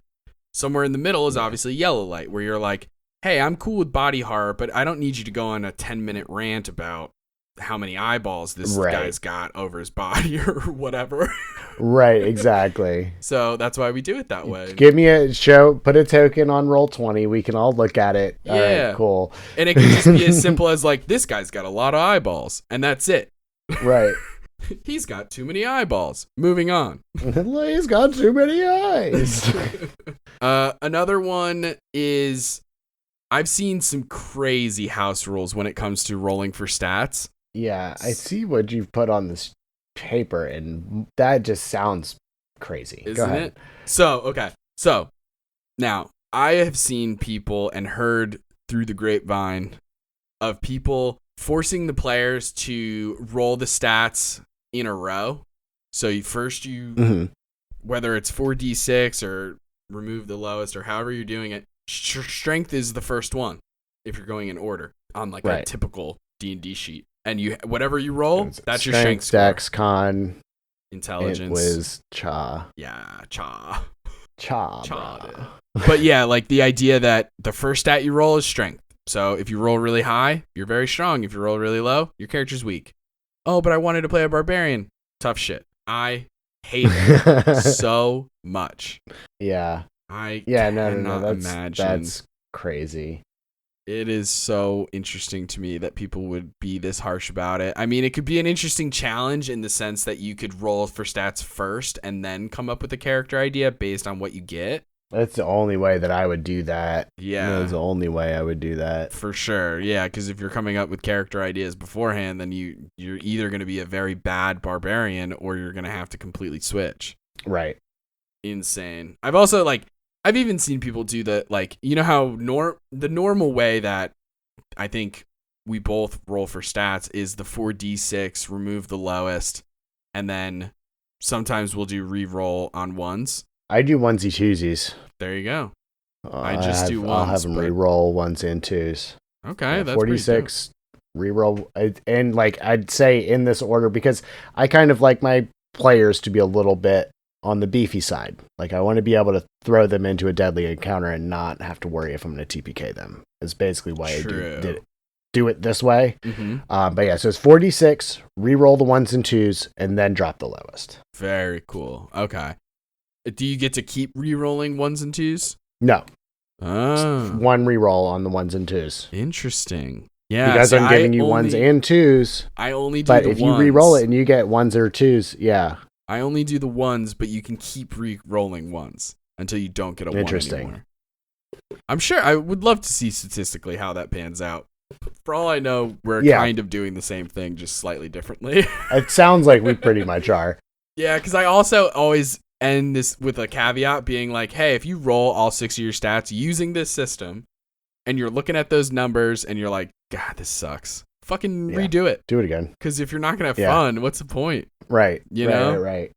Somewhere in the middle is obviously yellow light, where you're like, hey, I'm cool with body horror, but I don't need you to go on a 10-minute rant about how many eyeballs this guy's got over his body or whatever.
Right, exactly.
So that's why we do it that way.
Give me a show, put a token on Roll20. We can all look at it.
Yeah.
All right, cool.
And it can just be as simple as like, this guy's got a lot of eyeballs, and that's it.
Right.
He's got too many eyeballs. Moving on.
He's got too many eyes.
Another one is, I've seen some crazy house rules when it comes to rolling for stats.
Yeah, I see what you've put on this paper, and that just sounds crazy.
Isn't
Go ahead.
it? So, now, I have seen people and heard through the grapevine of people forcing the players to roll the stats in a row. So whether it's 4d6 or remove the lowest or however you're doing it, strength is the first one if you're going in order on like a typical D&D sheet. And whatever you roll, that's your strength score.
Dex, con,
intelligence,
whiz, cha.
Yeah, cha.
But
yeah, like the idea that the first stat you roll is strength. So if you roll really high, you're very strong. If you roll really low, your character's weak. Oh, but I wanted to play a barbarian. Tough shit. I hate it so much.
Yeah.
I cannot imagine.
That's crazy.
It is so interesting to me that people would be this harsh about it. I mean, it could be an interesting challenge in the sense that you could roll for stats first and then come up with a character idea based on what you get.
That's the only way that I would do that.
Yeah.
That's the only way I would do that.
For sure. Yeah, because if you're coming up with character ideas beforehand, then you're either going to be a very bad barbarian or you're going to have to completely switch.
Right.
Insane. I've even seen people do that, like, you know how the normal way that I think we both roll for stats is the 4d6, remove the lowest, and then sometimes we'll do re-roll on ones.
I do onesie twosies.
There you go. I just do ones.
I'll have them re-roll ones and twos.
Okay, that's
46 re-roll, and like I'd say in this order because I kind of like my players to be a little bit on the beefy side. Like, I want to be able to throw them into a deadly encounter and not have to worry if I'm going to TPK them. Is basically why I do it this way. But yeah, so it's 4d6, re-roll the 1s and 2s, and then drop the lowest.
Very cool. Okay. Do you get to keep re-rolling 1s and 2s?
No.
Oh.
One re-roll on the 1s and 2s.
Interesting. Yeah.
Because I'm giving you 1s and 2s.
I only do
but
the 1s.
But if you re-roll it and you get 1s or 2s, yeah.
I only do the 1s, but you can keep re-rolling 1s until you don't get a 1 anymore. I'm sure I would love to see statistically how that pans out. For all I know, we're kind of doing the same thing, just slightly differently.
It sounds like we pretty much are.
Yeah, because I also always end this with a caveat being like, hey, if you roll all 6 of your stats using this system and you're looking at those numbers and you're like, God, this sucks, fucking redo it.
Do it again.
Because if you're not going to have fun, what's the point?
Right.
You know?
Right.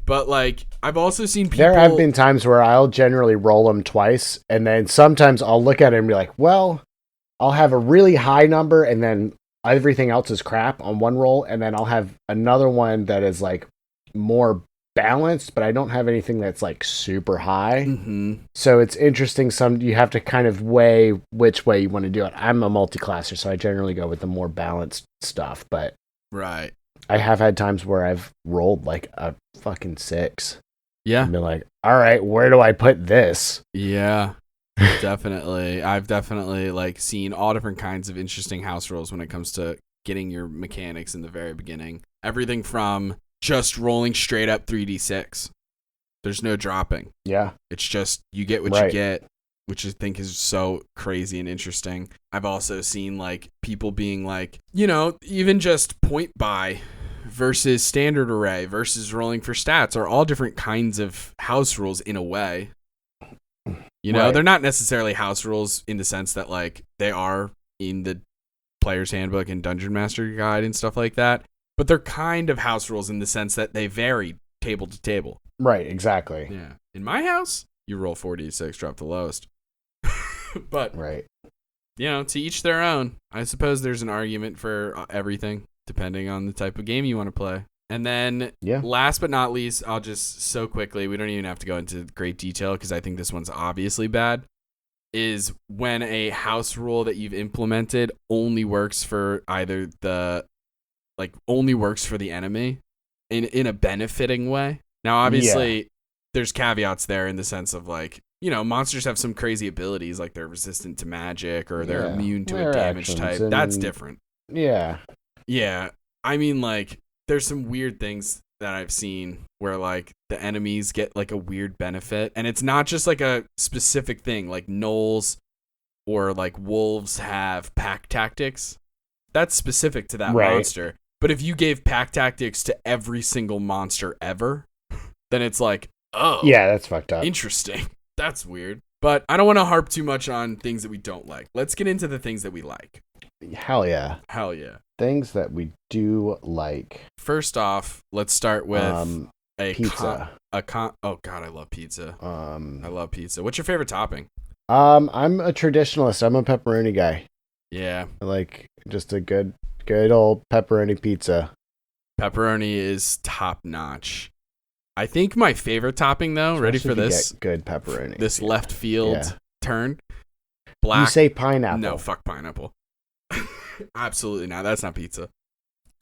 But, like, I've also seen people...
There have been times where I'll generally roll them twice, and then sometimes I'll look at it and be like, well, I'll have a really high number, and then everything else is crap on one roll, and then I'll have another one that is, like, more balanced, but I don't have anything that's, like, super high. So it's interesting. You have to kind of weigh which way you want to do it. I'm a multi-classer, so I generally go with the more balanced stuff, but...
Right.
I have had times where I've rolled like a fucking 6.
Yeah.
And been like, all right, where do I put this?
Yeah, definitely. I've definitely like seen all different kinds of interesting house rules when it comes to getting your mechanics in the very beginning. Everything from just rolling straight up 3d6. There's no dropping.
Yeah.
It's just you get what you get, which I think is so crazy and interesting. I've also seen like people being like, you know, even just point buy versus standard array versus rolling for stats are all different kinds of house rules in a way. You know, they're not necessarily house rules in the sense that like they are in the player's handbook and dungeon master guide and stuff like that, but they're kind of house rules in the sense that they vary table to table.
Right, exactly.
Yeah. In my house, you roll 4d6, drop the lowest. But, you know, to each their own. I suppose there's an argument for everything, depending on the type of game you want to play. And then, last but not least, I'll just so quickly, we don't even have to go into great detail because I think this one's obviously bad, is when a house rule that you've implemented only works for either only works for the enemy in a benefiting way. Now, obviously, there's caveats there in the sense of like, you know, monsters have some crazy abilities, like they're resistant to magic or they're immune to a damage type. That's different.
Yeah.
Yeah. I mean, like, there's some weird things that I've seen where, like, the enemies get, like, a weird benefit. And it's not just, like, a specific thing. Like, gnolls or, like, wolves have pack tactics. That's specific to that monster. But if you gave pack tactics to every single monster ever, then it's like, oh.
Yeah, that's fucked up.
Interesting. That's weird. But I don't want to harp too much on things that we don't like. Let's get into the things that we like.
Hell yeah.
Hell yeah.
Things that we do like.
First off, let's start with a
pizza.
Oh God, I love pizza. I love pizza. What's your favorite topping?
I'm a traditionalist. I'm a pepperoni guy.
Yeah.
I like just a good old pepperoni pizza.
Pepperoni is top notch. I think my favorite topping, though,
especially
ready for this?
Good pepperoni.
This left field turn. Black.
You say pineapple.
No, fuck pineapple. Absolutely not. That's not pizza.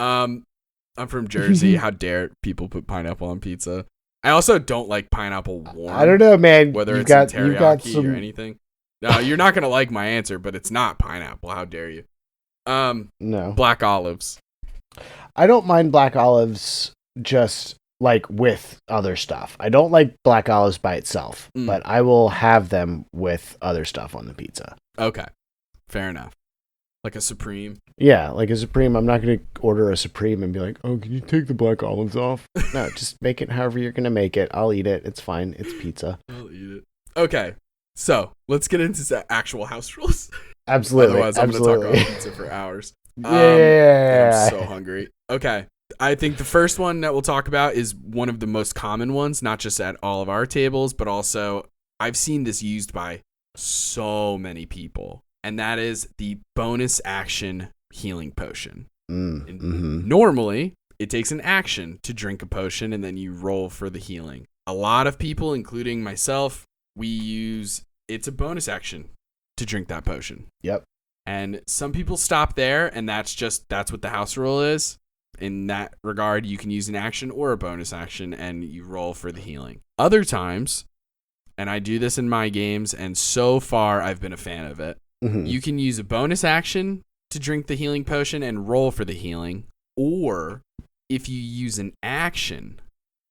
I'm from Jersey. How dare people put pineapple on pizza? I also don't like pineapple warm.
I don't know, man.
Whether it's in teriyaki or anything. No, you're not gonna like my answer, but it's not pineapple. How dare you?
No.
Black olives.
I don't mind black olives just like with other stuff. I don't like black olives by itself, but I will have them with other stuff on the pizza.
Okay. Fair enough. Like a Supreme?
Yeah, like a Supreme. I'm not going to order a Supreme and be like, oh, can you take the black olives off? No, just make it however you're going to make it. I'll eat it. It's fine. It's pizza.
I'll eat it. Okay. So let's get into actual house rules.
Absolutely.
Otherwise, I'm going to talk about pizza for hours.
Yeah.
I'm so hungry. Okay. I think the first one that we'll talk about is one of the most common ones, not just at all of our tables, but also I've seen this used by so many people, and that is the bonus action healing potion. Normally, it takes an action to drink a potion, and then you roll for the healing. A lot of people, including myself, it's a bonus action to drink that potion.
Yep.
And some people stop there, and that's what the house rule is. In that regard, you can use an action or a bonus action, and you roll for the healing. Other times, and I do this in my games, and so far I've been a fan of it, you can use a bonus action to drink the healing potion and roll for the healing. Or if you use an action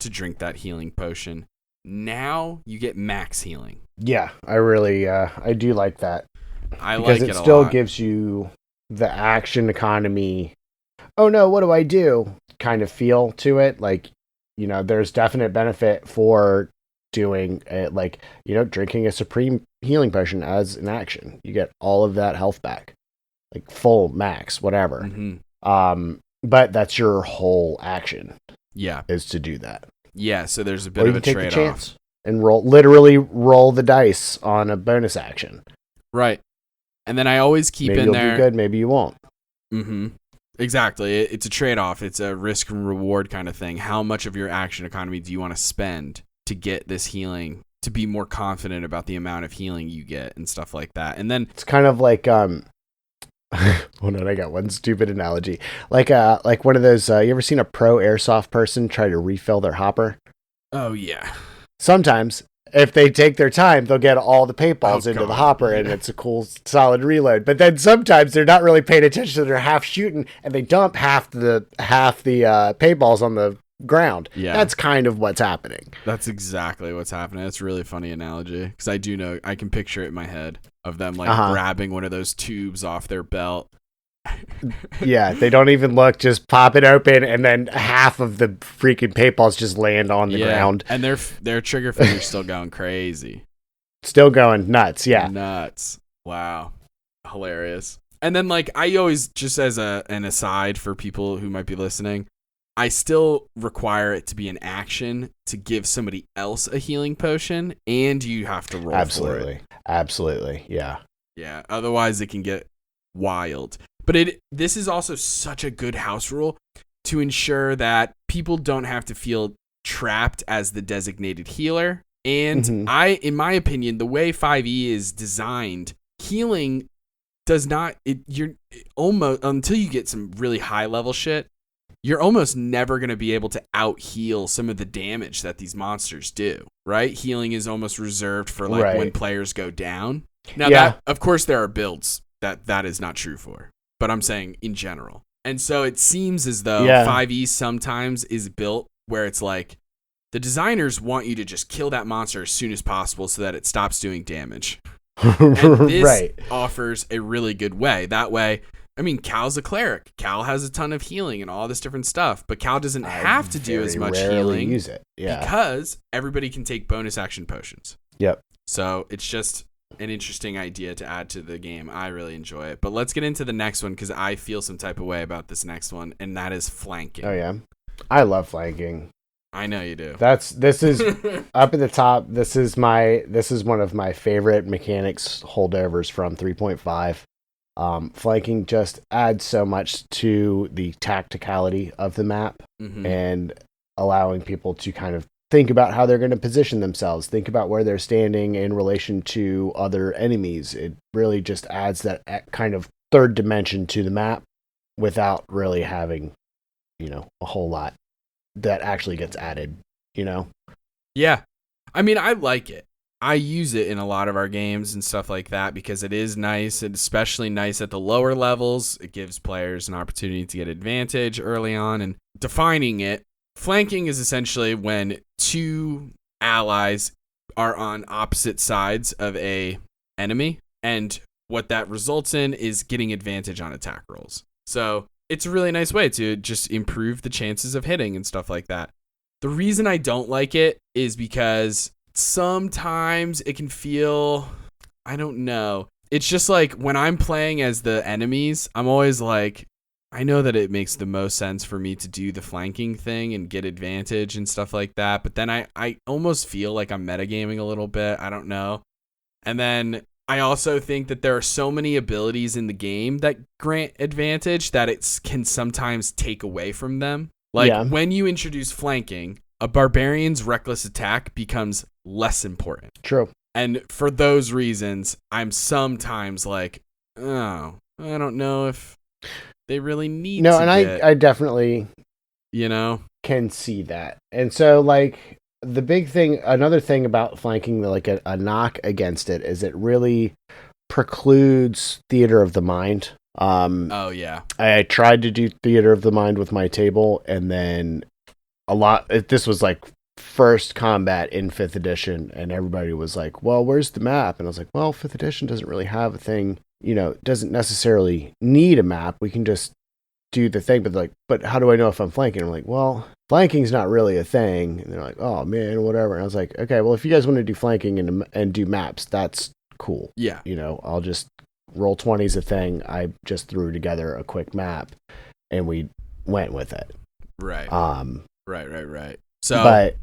to drink that healing potion, now you get max healing.
Yeah, I do like that.
I
because
like it
it
a
still
lot.
gives you the action economy. Oh no, what do I do? Kind of feel to it. Like, there's definite benefit for doing it, like, drinking a supreme healing potion as an action. You get all of that health back, like full max, whatever. But that's your whole action.
Yeah,
is to do that.
Yeah, so there's a bit of a
take
trade-off.
The chance and literally roll the dice on a bonus action.
Right. And then I always keep
maybe
in there.
Maybe you'll do good, maybe you won't.
Exactly. It's a trade-off. It's a risk and reward kind of thing. How much of your action economy do you want to spend to get this healing, to be more confident about the amount of healing you get and stuff like that? And then
it's kind of like hold on, I got one stupid analogy. Like one of those, you ever seen a pro airsoft person try to refill their hopper?
Oh yeah.
Sometimes if they take their time, they'll get all the paintballs into the hopper, and it's a cool, solid reload. But then sometimes they're not really paying attention; they're half shooting, and they dump half the paintballs on the ground.
Yeah,
that's kind of what's happening.
That's exactly what's happening. That's a really funny analogy, because I do know, I can picture it in my head of them grabbing one of those tubes off their belt.
Yeah, they don't even look, just pop it open, and then half of the freaking paintballs just land on the ground.
And their trigger finger's still going crazy.
Still going nuts, yeah.
Nuts. Wow. Hilarious. And then, like, I always, just as an aside for people who might be listening, I still require it to be an action to give somebody else a healing potion, and you have to roll for it.
Absolutely, yeah.
Yeah, otherwise it can get wild. But this is also such a good house rule to ensure that people don't have to feel trapped as the designated healer. And in my opinion, the way 5e is designed, healing does not, you're almost, until you get some really high level shit, you're almost never going to be able to out heal some of the damage that these monsters do, right? Healing is almost reserved for when players go down. Now, that, of course, there are builds that is not true for. But I'm saying in general. And so it seems as though 5e sometimes is built where it's like the designers want you to just kill that monster as soon as possible so that it stops doing damage. And this offers a really good way. That way, I mean, Cal's a cleric. Cal has a ton of healing and all this different stuff, but Cal doesn't have to do as much healing
use it.
because everybody can take bonus action potions.
Yep.
So it's just an interesting idea to add to the game. I really enjoy it. But let's get into the next one, because I feel some type of way about this next one, and that is flanking.
Oh yeah, I love flanking.
I know you do.
This is up at the top. This is one of my favorite mechanics holdovers from 3.5. Flanking just adds so much to the tacticality of the map and allowing people to kind of think about how they're going to position themselves, think about where they're standing in relation to other enemies. It really just adds that kind of third dimension to the map without really having, a whole lot that actually gets added,
Yeah. I mean, I like it. I use it in a lot of our games and stuff like that because it is nice, and especially nice at the lower levels. It gives players an opportunity to get advantage early on. And defining it, flanking is essentially when two allies are on opposite sides of a enemy, and what that results in is getting advantage on attack rolls. So it's a really nice way to just improve the chances of hitting and stuff like that. The reason I don't like it is because sometimes it can feel, I don't know. It's just like when I'm playing as the enemies, I'm always like, I know that it makes the most sense for me to do the flanking thing and get advantage and stuff like that. But then I almost feel like I'm metagaming a little bit. I don't know. And then I also think that there are so many abilities in the game that grant advantage that it can sometimes take away from them. Like,
Yeah.
when you introduce flanking, a barbarian's reckless attack becomes less important.
True.
And for those reasons, I'm sometimes like, oh, I don't know if they really need to
and I definitely can see that. And so, like, the big thing, another thing about flanking, like a knock against it, is it really precludes theater of the mind.
Oh, yeah.
I tried to do theater of the mind with my table, and then this was like first combat in 5th edition, and everybody was like, well, where's the map? And I was like, well, 5th edition doesn't really have a thing, doesn't necessarily need a map. We can just do the thing. But how do I know if I'm flanking? I'm like, well, flanking's not really a thing. And they're like, oh man, whatever. And I was like, okay, well, if you guys want to do flanking and do maps, that's cool. Yeah. I'll just roll 20's a thing. I just threw together a quick map and we went with it.
Right. Right. So,
but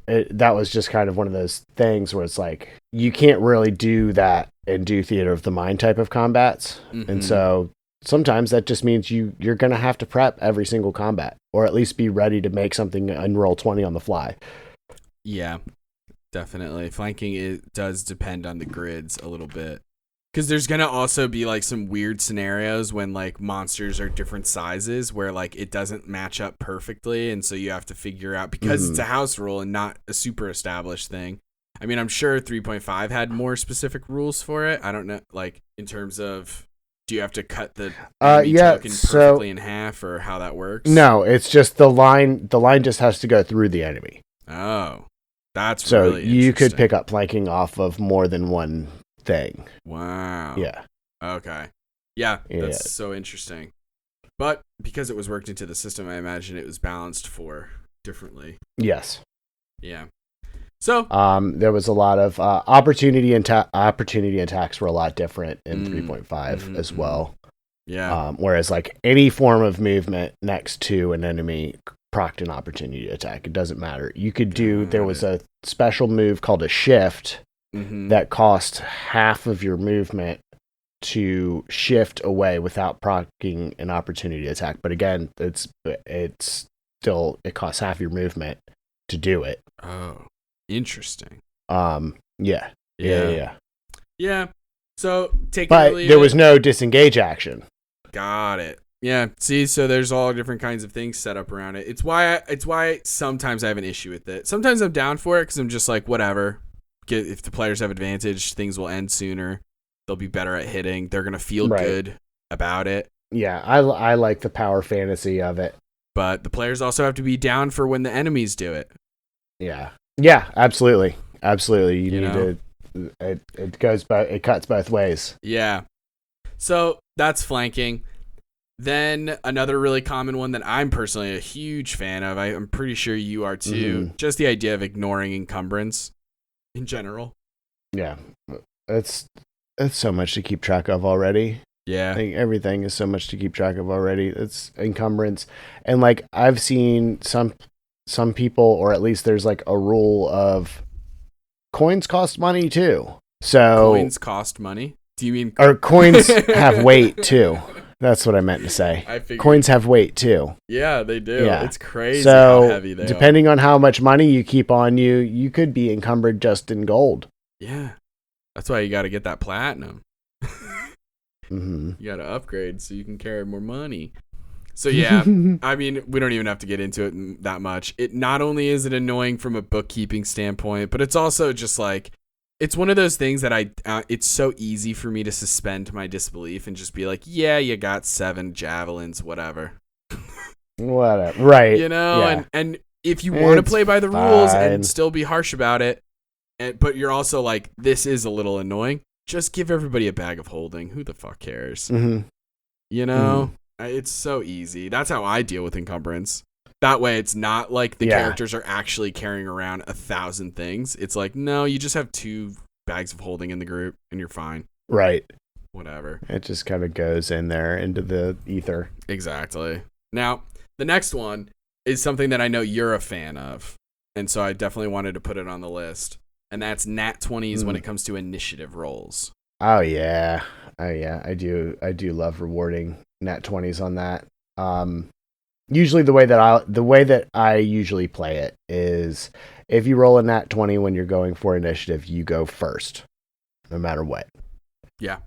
that was just kind of one of those things where it's like, you can't really do that and do theater of the mind type of combats.
Mm-hmm.
And so sometimes that just means you're going to have to prep every single combat, or at least be ready to make something and roll 20 on the fly.
Yeah, definitely. Flanking does depend on the grids a little bit. Because there's going to also be like some weird scenarios when like monsters are different sizes where like it doesn't match up perfectly. And so you have to figure out, because it's a house rule and not a super established thing. I mean, I'm sure 3.5 had more specific rules for it. I don't know, like in terms of, do you have to cut the enemy token perfectly in half, or how that works?
No, it's just the line just has to go through the enemy.
Oh, that's
so
really interesting.
So you could pick up flanking off of more than one thing.
Wow.
Yeah.
Okay. Yeah, that's so interesting. But because it was worked into the system, I imagine it was balanced for differently.
Yes.
Yeah. So
there was a lot of opportunity attacks were a lot different in 3.5 as well.
Yeah.
Whereas like any form of movement next to an enemy procced an opportunity attack. It doesn't matter. You could do. There was a special move called a shift. That cost half of your movement to shift away without proccing an opportunity attack. But again, it's still, it costs half your movement to do it.
Oh, interesting.
Yeah.
So
but there was no disengage action.
Got it. Yeah. See, so there's all different kinds of things set up around it. It's why sometimes I have an issue with it. Sometimes I'm down for it because I'm just like, whatever. If the players have advantage, things will end sooner. They'll be better at hitting. They're going to feel good about it.
Yeah, I like the power fantasy of it.
But the players also have to be down for when the enemies do it.
Yeah. Yeah, absolutely. Absolutely. You need to, it cuts both ways.
Yeah. So that's flanking. Then another really common one that I'm personally a huge fan of, I'm pretty sure you are too, just the idea of ignoring encumbrance. In general.
Yeah. It's so much to keep track of already.
Yeah.
I think everything is so much to keep track of already. It's encumbrance. And like I've seen some people, or at least there's like a rule of coins cost money too. So
coins cost money? Do you mean
or coins have weight too? That's what I meant to say. Coins have weight too.
Yeah, they do. Yeah. It's crazy
how
heavy they
depending on how much money you keep on you, you could be encumbered just in gold.
Yeah. That's why you got to get that platinum. You got to upgrade so you can carry more money. So yeah, I mean, we don't even have to get into it that much. It not only is it annoying from a bookkeeping standpoint, but it's also just like, it's one of those things that it's so easy for me to suspend my disbelief and just be like, yeah, you got 7 javelins, whatever.
Whatever. Right.
And if you want to play by the rules and still be harsh about it, but you're also like, this is a little annoying, just give everybody a bag of holding. Who the fuck cares? It's so easy. That's how I deal with encumbrance. That way, it's not like the characters are actually carrying around 1,000 things. It's like, no, you just have 2 bags of holding in the group, and you're fine.
Right.
Whatever.
It just kind of goes in there into the ether.
Exactly. Now, the next one is something that I know you're a fan of, and so I definitely wanted to put it on the list, and that's nat 20s when it comes to initiative rolls.
Oh, yeah. I do love rewarding nat 20s on that. Usually the way that I usually play it is if you roll a nat 20 when you're going for initiative, you go first, no matter what.
Yeah.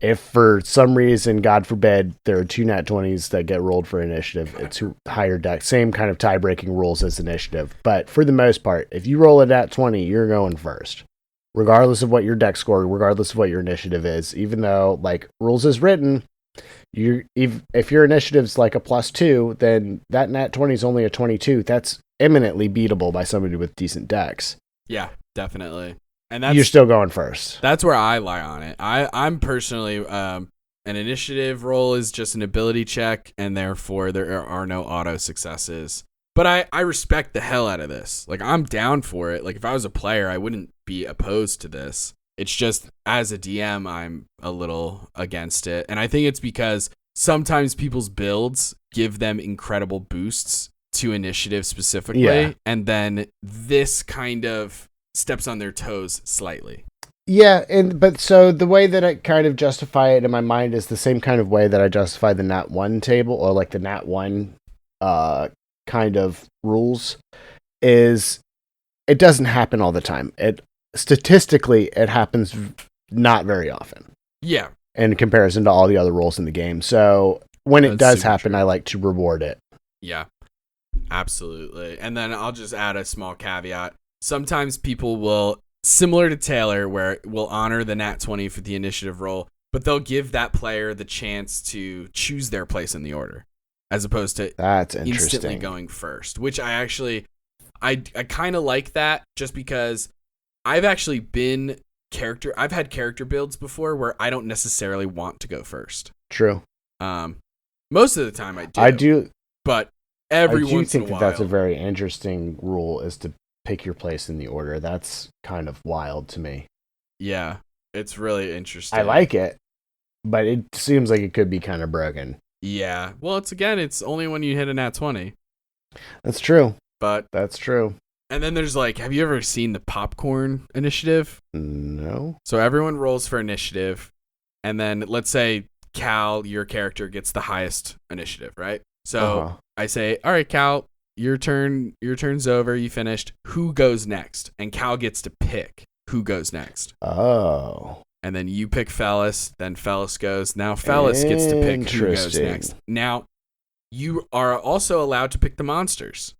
If for some reason, God forbid, there are 2 nat 20s that get rolled for initiative, it's higher deck. Same kind of tie-breaking rules as initiative. But for the most part, if you roll a nat 20, you're going first. Regardless of what your deck score, regardless of what your initiative is. Even though, like, rules is written, if your initiative's like a +2, then that nat 20 is only a 22. That's eminently beatable by somebody with decent decks.
Yeah, definitely. And
You're still going first.
That's where I lie on it. I'm personally an initiative roll is just an ability check, and therefore there are no auto successes. But I respect the hell out of this. Like, I'm down for it. Like, if I was a player, I wouldn't be opposed to this. It's just, as a DM, I'm a little against it. And I think it's because sometimes people's builds give them incredible boosts to initiative specifically.
Yeah.
And then this kind of steps on their toes slightly.
Yeah, but so the way that I kind of justify it in my mind is the same kind of way that I justify the nat 1 table, or like the nat 1 kind of rules, is it doesn't happen all the time. Statistically, it happens not very often.
Yeah.
In comparison to all the other roles in the game. So when it does happen,
true.
I like to reward it.
Yeah, absolutely. And then I'll just add a small caveat. Sometimes people will, similar to Taylor, where will honor the nat 20 for the initiative roll, but they'll give that player the chance to choose their place in the order, as opposed to
That's
instantly
interesting.
going first, which I kind of like that, just because I've actually I've had character builds before where I don't necessarily want to go first.
True.
Most of the time
I do.
But every
I do
once in a
think
while,
that's a very interesting rule, is to pick your place in the order. That's kind of wild to me.
Yeah, it's really interesting.
I like it, but it seems like it could be kind of broken.
Yeah. Well, it's only when you hit a nat 20.
That's true.
But
That's true.
and then there's like, have you ever seen the popcorn initiative?
No.
So everyone rolls for initiative, and then let's say Cal, your character, gets the highest initiative, right? So I say, all right, Cal, your turn's over, you finished. Who goes next? And Cal gets to pick who goes next.
Oh.
And then you pick Fellas, then Fellas goes. Now Fellas gets to pick who goes next. Now, you are also allowed to pick the monsters.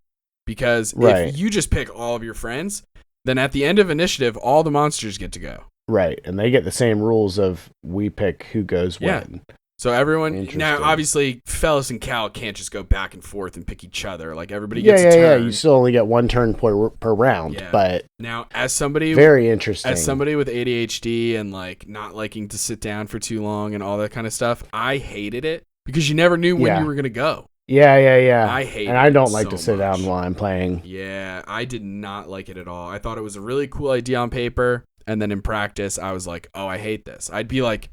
Because if you just pick all of your friends, then at the end of initiative, all the monsters get to go.
Right. And they get the same rules of we pick who goes when.
So everyone, now obviously Fellas and Cal can't just go back and forth and pick each other. Like, everybody gets a turn.
Yeah. You still only get one turn per round.
Yeah.
But
now, as somebody
very interesting.
As somebody with ADHD and like not liking to sit down for too long and all that kind of stuff, I hated it because you never knew when you were gonna go.
Yeah.
I hate it.
And I don't like
so
to sit down
much.
while I'm playing.
Yeah, I did not like it at all. I thought it was a really cool idea on paper, and then in practice, I was like, "Oh, I hate this." I'd be like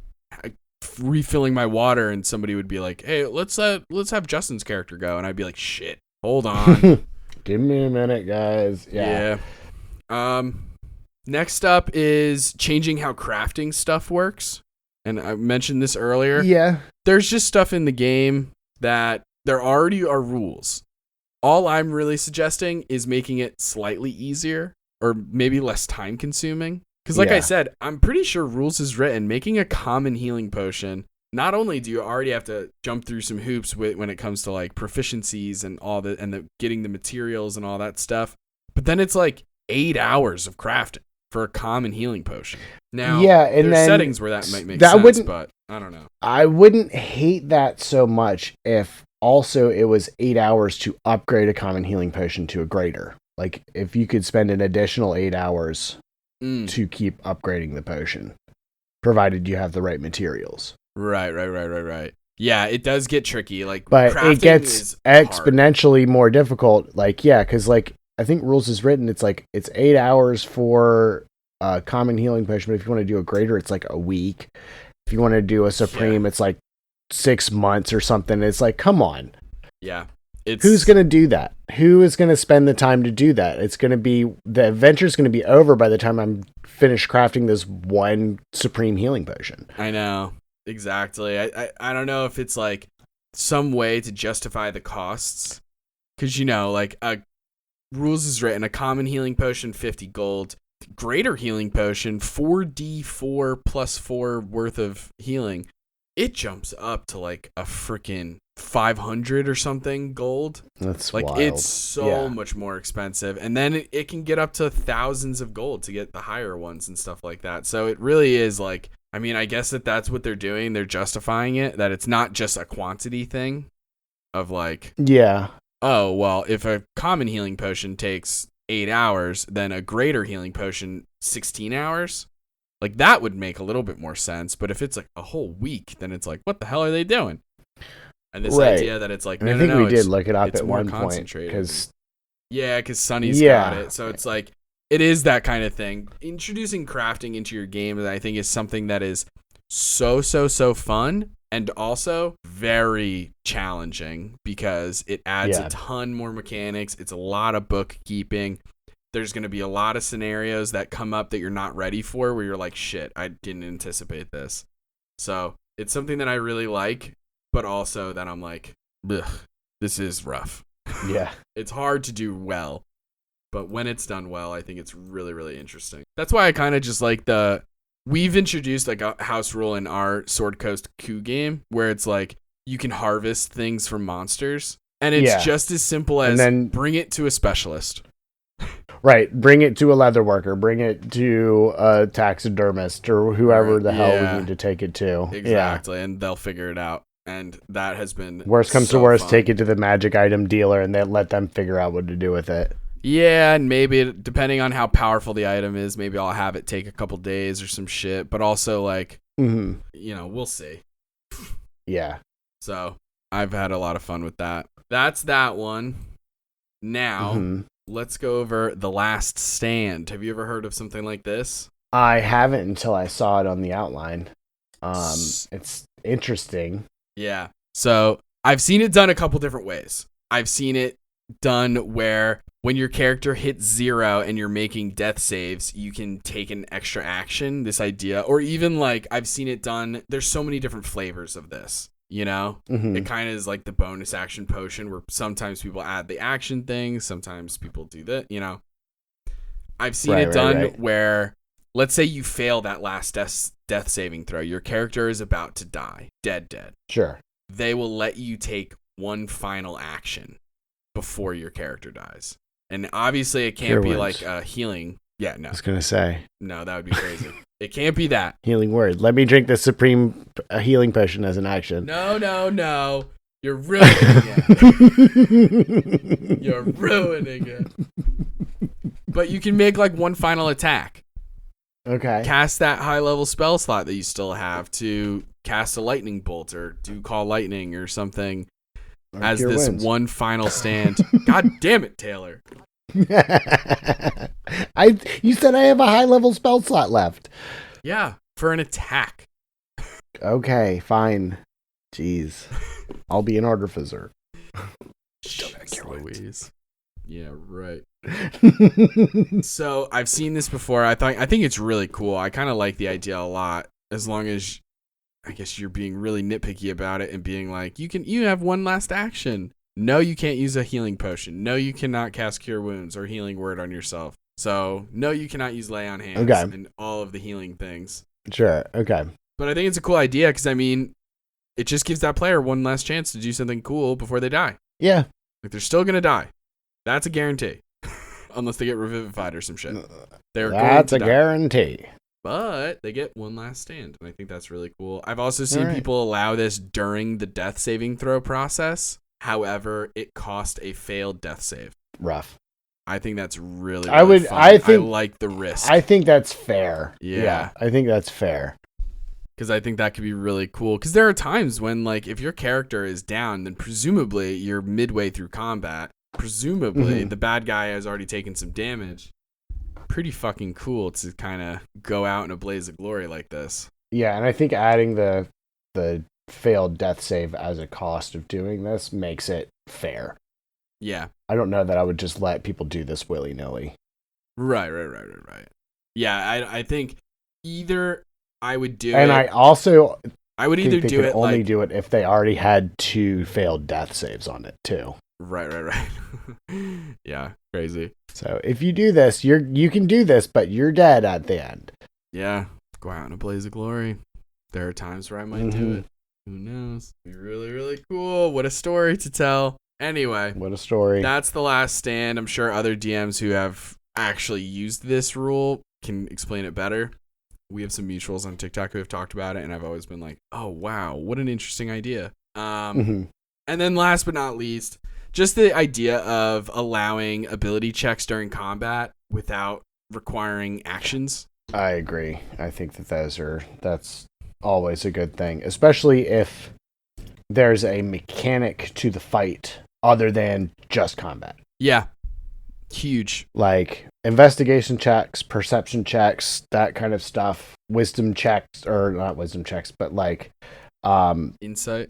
refilling my water, and somebody would be like, "Hey, let's have Justin's character go," and I'd be like, "Shit, hold on,
give me a minute, guys."
Yeah. Next up is changing how crafting stuff works, and I mentioned this earlier.
Yeah.
There's just stuff in the game that there already are rules. All I'm really suggesting is making it slightly easier or maybe less time consuming. Because like I said, I'm pretty sure rules is written. Making a common healing potion, not only do you already have to jump through some hoops when it comes to like proficiencies and all getting the materials and all that stuff, but then it's like 8 hours of crafting for a common healing potion. Now,
and
there's
then
settings where that might make sense, but I don't know.
I wouldn't hate that so much if also it was 8 hours to upgrade a common healing potion to a greater. Like, if you could spend an additional 8 hours to keep upgrading the potion, provided you have the right materials.
Right. Yeah, it does get tricky. Like,
but it gets exponentially more difficult. Like, because like I think rules is written, it's 8 hours for a common healing potion, but if you want to do a greater, it's like a week. If you want to do a supreme, it's like 6 months or something. It's like, come on.
Yeah.
Who's going to do that? Who is going to spend the time to do that? It's going to be, the adventure's going to be over by the time I'm finished crafting this one supreme healing potion.
I know. Exactly. I don't know if it's like some way to justify the costs. Because, you know, like, rules is written, a common healing potion, 50 gold. Greater healing potion, 4d4 plus 4 worth of healing. It jumps up to like a freaking 500 or something gold.
That's
like
wild.
It's so much more expensive. And then it can get up to thousands of gold to get the higher ones and stuff like that. So it really is like, I mean, I guess that's what they're doing. They're justifying it, that it's not just a quantity thing of like,
yeah.
Oh, well, if a common healing potion takes 8 hours, then a greater healing potion 16 hours. Like, that would make a little bit more sense. But if it's like a whole week, then it's like, what the hell are they doing? And this idea that it's like,
I think we did look it up at one point.
Because Sunny's got it. So it's like, it is that kind of thing. Introducing crafting into your game, I think, is something that is so fun. And also very challenging because it adds a ton more mechanics. It's a lot of bookkeeping. There's going to be a lot of scenarios that come up that you're not ready for where you're like, shit, I didn't anticipate this. So it's something that I really like, but also that I'm like, ugh, this is rough.
Yeah.
It's hard to do well, but when it's done well, I think it's really, really interesting. That's why I kind of just like we've introduced like a house rule in our Sword Coast coup game where it's like you can harvest things from monsters, and it's just as simple as bring it to a specialist.
Right, bring it to a leather worker, bring it to a taxidermist or whoever the hell we need to take it to.
Exactly, and they'll figure it out. And that has been
worst comes to worst, take it to the magic item dealer and then let them figure out what to do with it.
Yeah, and maybe depending on how powerful the item is, maybe I'll have it take a couple days or some shit. But also, like, you know, we'll see.
Yeah.
So I've had a lot of fun with that. That's that one. Now, let's go over The Last Stand. Have you ever heard of something like this?
I haven't until I saw it on the outline. It's interesting.
Yeah. So I've seen it done a couple different ways. I've seen it done where when your character hits 0 and you're making death saves, you can take an extra action, this idea. Or even like I've seen it done. There's so many different flavors of this, you know? It kind of is like the bonus action potion where sometimes people add the action thing. Sometimes people do that, you know? I've seen it done where, let's say you fail that last death saving throw. Your character is about to die. Dead.
Sure.
They will let you take one final action before your character dies. And obviously it can't be like a healing. Yeah, no.
I was going to say.
No, that would be crazy. It can't be that.
Healing word. Let me drink the supreme healing potion as an action.
No. You're ruining it. You're ruining it. But you can make like one final attack.
Okay.
Cast that high level spell slot that you still have to cast a lightning bolt or do call lightning or something. As this one final stand. God damn it, Taylor.
You said I have a high level spell slot left.
Yeah, for an attack.
Okay, fine. Jeez. I'll be an artificer.
Louise. Yeah, right. So I've seen this before. I think it's really cool. I kind of like the idea a lot, as long as I guess you're being really nitpicky about it and being like, you have one last action. No, you can't use a healing potion. No, you cannot cast Cure Wounds or Healing Word on yourself. So, no, you cannot use Lay on Hands and all of the healing things.
Sure, okay.
But I think it's a cool idea because, I mean, it just gives that player one last chance to do something cool before they die.
Yeah.
Like, they're still going to die. That's a guarantee. Unless they get revivified or some shit.
That's a guarantee.
But they get one last stand, and I think that's really cool. I've also seen people allow this during the death saving throw process. However, it cost a failed death save.
Rough.
I think that's really fun. I like the risk.
I think that's fair.
Yeah.
I think that's fair.
Because I think that could be really cool. Because there are times when, like, if your character is down, then presumably you're midway through combat. Presumably the bad guy has already taken some damage. Pretty fucking cool to kind of go out in a blaze of glory like this.
Yeah, and I think adding the failed death save as a cost of doing this makes it fair.
Yeah.
I don't know that I would just let people do this willy-nilly.
Right. Yeah, I think either I would do
and
it.
I also
I would
think
either
they
do
could
it
only
like
do it if they already had 2 failed death saves on it too.
right. Yeah, crazy.
So if you do this, you can do this, but you're dead at the end.
Yeah, go out in a blaze of glory. There are times where I might do it. Who knows? Be really, really cool. What a story to tell. Anyway,
What a story.
that's the last stand. I'm sure other DMs who have actually used this rule can explain it better. We have some mutuals on TikTok who have talked about it, and I've always been like, oh, wow, what an interesting idea. And then last but not least, just the idea of allowing ability checks during combat without requiring actions.
I agree. I think that's always a good thing, especially if there's a mechanic to the fight other than just combat.
Yeah. Huge.
Like investigation checks, perception checks, that kind of stuff, wisdom checks, or not wisdom checks, but like insight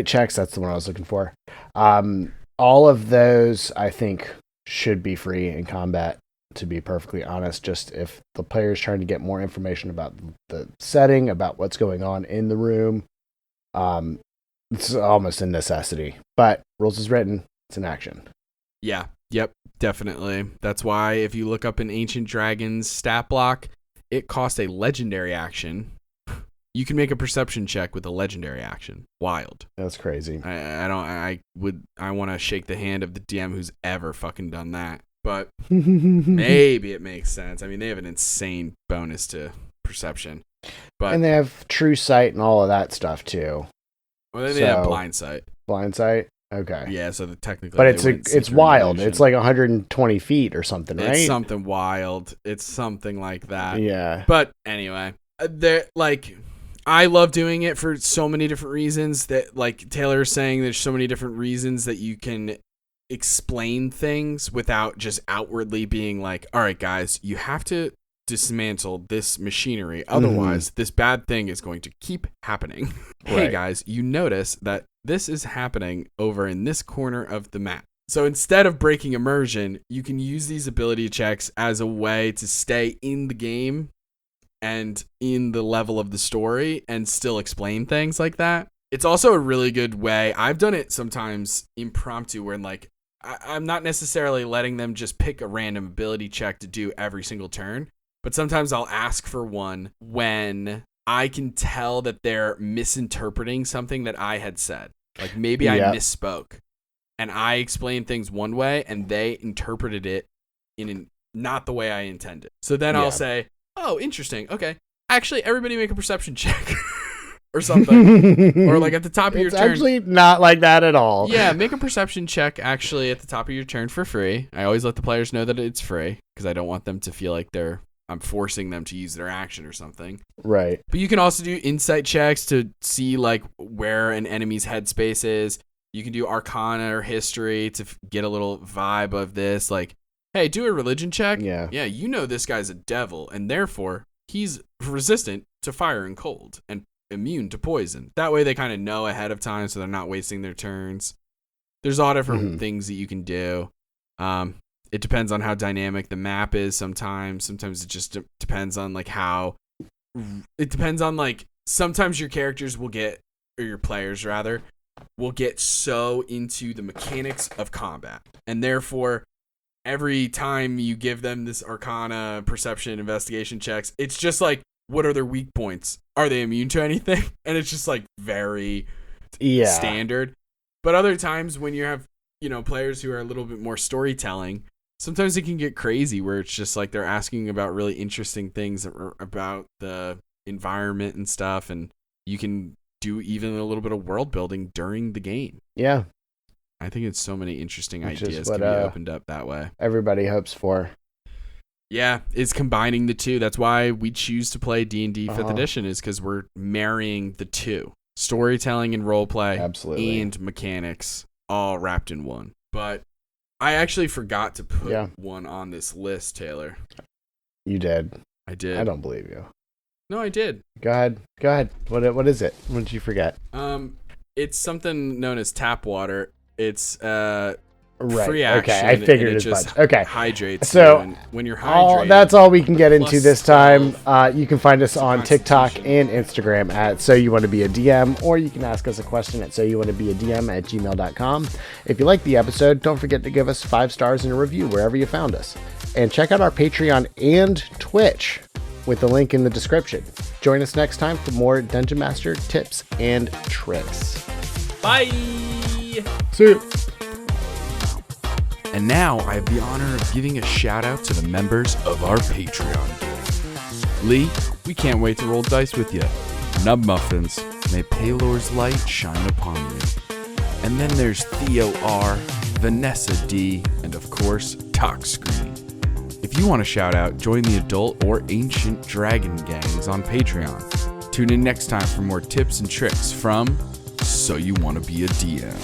checks. That's the one I was looking for. All of those I think should be free in combat, to be perfectly honest. Just if the player is trying to get more information about the setting, about what's going on in the room, it's almost a necessity. But rules is written, it's an action.
Yeah. Yep. Definitely. That's why if you look up an Ancient Dragon's stat block, it costs a legendary action. You can make a perception check with a legendary action. Wild.
That's crazy.
I want to shake the hand of the DM who's ever fucking done that. But maybe it makes sense. I mean, they have an insane bonus to perception.
And they have true sight and all of that stuff too.
Well, they have blind sight.
Blind sight? Okay.
Yeah, so technically,
but it's wild. It's like 120 feet or something, right?
It's something wild. It's something like that.
Yeah.
But anyway, I love doing it for so many different reasons. That, like Taylor's saying, there's so many different reasons that you can explain things without just outwardly being like, all right, guys, you have to dismantle this machinery. Otherwise, this bad thing is going to keep happening. Hey, guys, you notice that this is happening over in this corner of the map. So instead of breaking immersion, you can use these ability checks as a way to stay in the game and in the level of the story and still explain things like that. It's also a really good way. I've done it sometimes impromptu where like I'm not necessarily letting them just pick a random ability check to do every single turn, but sometimes I'll ask for one when I can tell that they're misinterpreting something that I had said. Like maybe I misspoke and I explained things one way and they interpreted it in not the way I intended. So then I'll say, oh, interesting. Okay. Actually, everybody make a perception check or something. Or like at the top of your turn. It's
actually not like that at all.
Yeah, make a perception check actually at the top of your turn for free. I always let the players know that it's free because I don't want them to feel like I'm forcing them to use their action or something.
Right.
But you can also do insight checks to see like where an enemy's headspace is. You can do arcana or history to get a little vibe of this. Like, hey, do a religion check.
Yeah.
Yeah, you know this guy's a devil, and therefore he's resistant to fire and cold and immune to poison. That way they kind of know ahead of time so they're not wasting their turns. There's all different things that you can do. It depends on how dynamic the map is sometimes. Sometimes it just depends on like sometimes your characters will get, or your players rather, will get so into the mechanics of combat. And therefore, every time you give them this arcana, perception, investigation checks, it's just like, what are their weak points? Are they immune to anything? And it's just like very standard. But other times when you have, players who are a little bit more storytelling, sometimes it can get crazy where it's just like they're asking about really interesting things about the environment and stuff, and you can do even a little bit of world building during the game.
Yeah.
I think it's so many interesting ideas can be opened up that way.
Everybody hopes for.
Yeah, it's combining the two. That's why we choose to play D&D 5th edition, is because we're marrying the two. Storytelling and roleplay.
Absolutely.
And mechanics all wrapped in one. But I actually forgot to put one on this list, Taylor.
You did.
I did.
I don't believe you.
No, I did.
Go ahead. What is it? What did you forget?
It's something known as tap water. It's
Right.
free action.
Okay, I figured
and
as
it just
much. Okay.
hydrates
So,
you, and when you're hydrated,
That's all we can get into
plus
this time.
12
You can find us on TikTok
Constitution.
and Instagram at SoYouWannaBeaDM, or you can ask us a question at SoYouWannaBeaDM@gmail.com. If you like the episode, don't forget to give us 5 stars and a review wherever you found us. And check out our Patreon and Twitch with the link in the description. Join us next time for more Dungeon Master tips and tricks.
Bye.
See you.
And now I have the honor of giving a shout out to the members of our Patreon. Lee, we can't wait to roll dice with you. Nub Muffins, may Palor's light shine upon you. And then there's Theo R, Vanessa D, and of course, Talkscreen. If you want a shout out, join the adult or ancient dragon gangs on Patreon. Tune in next time for more tips and tricks from So You Wanna Be a DM.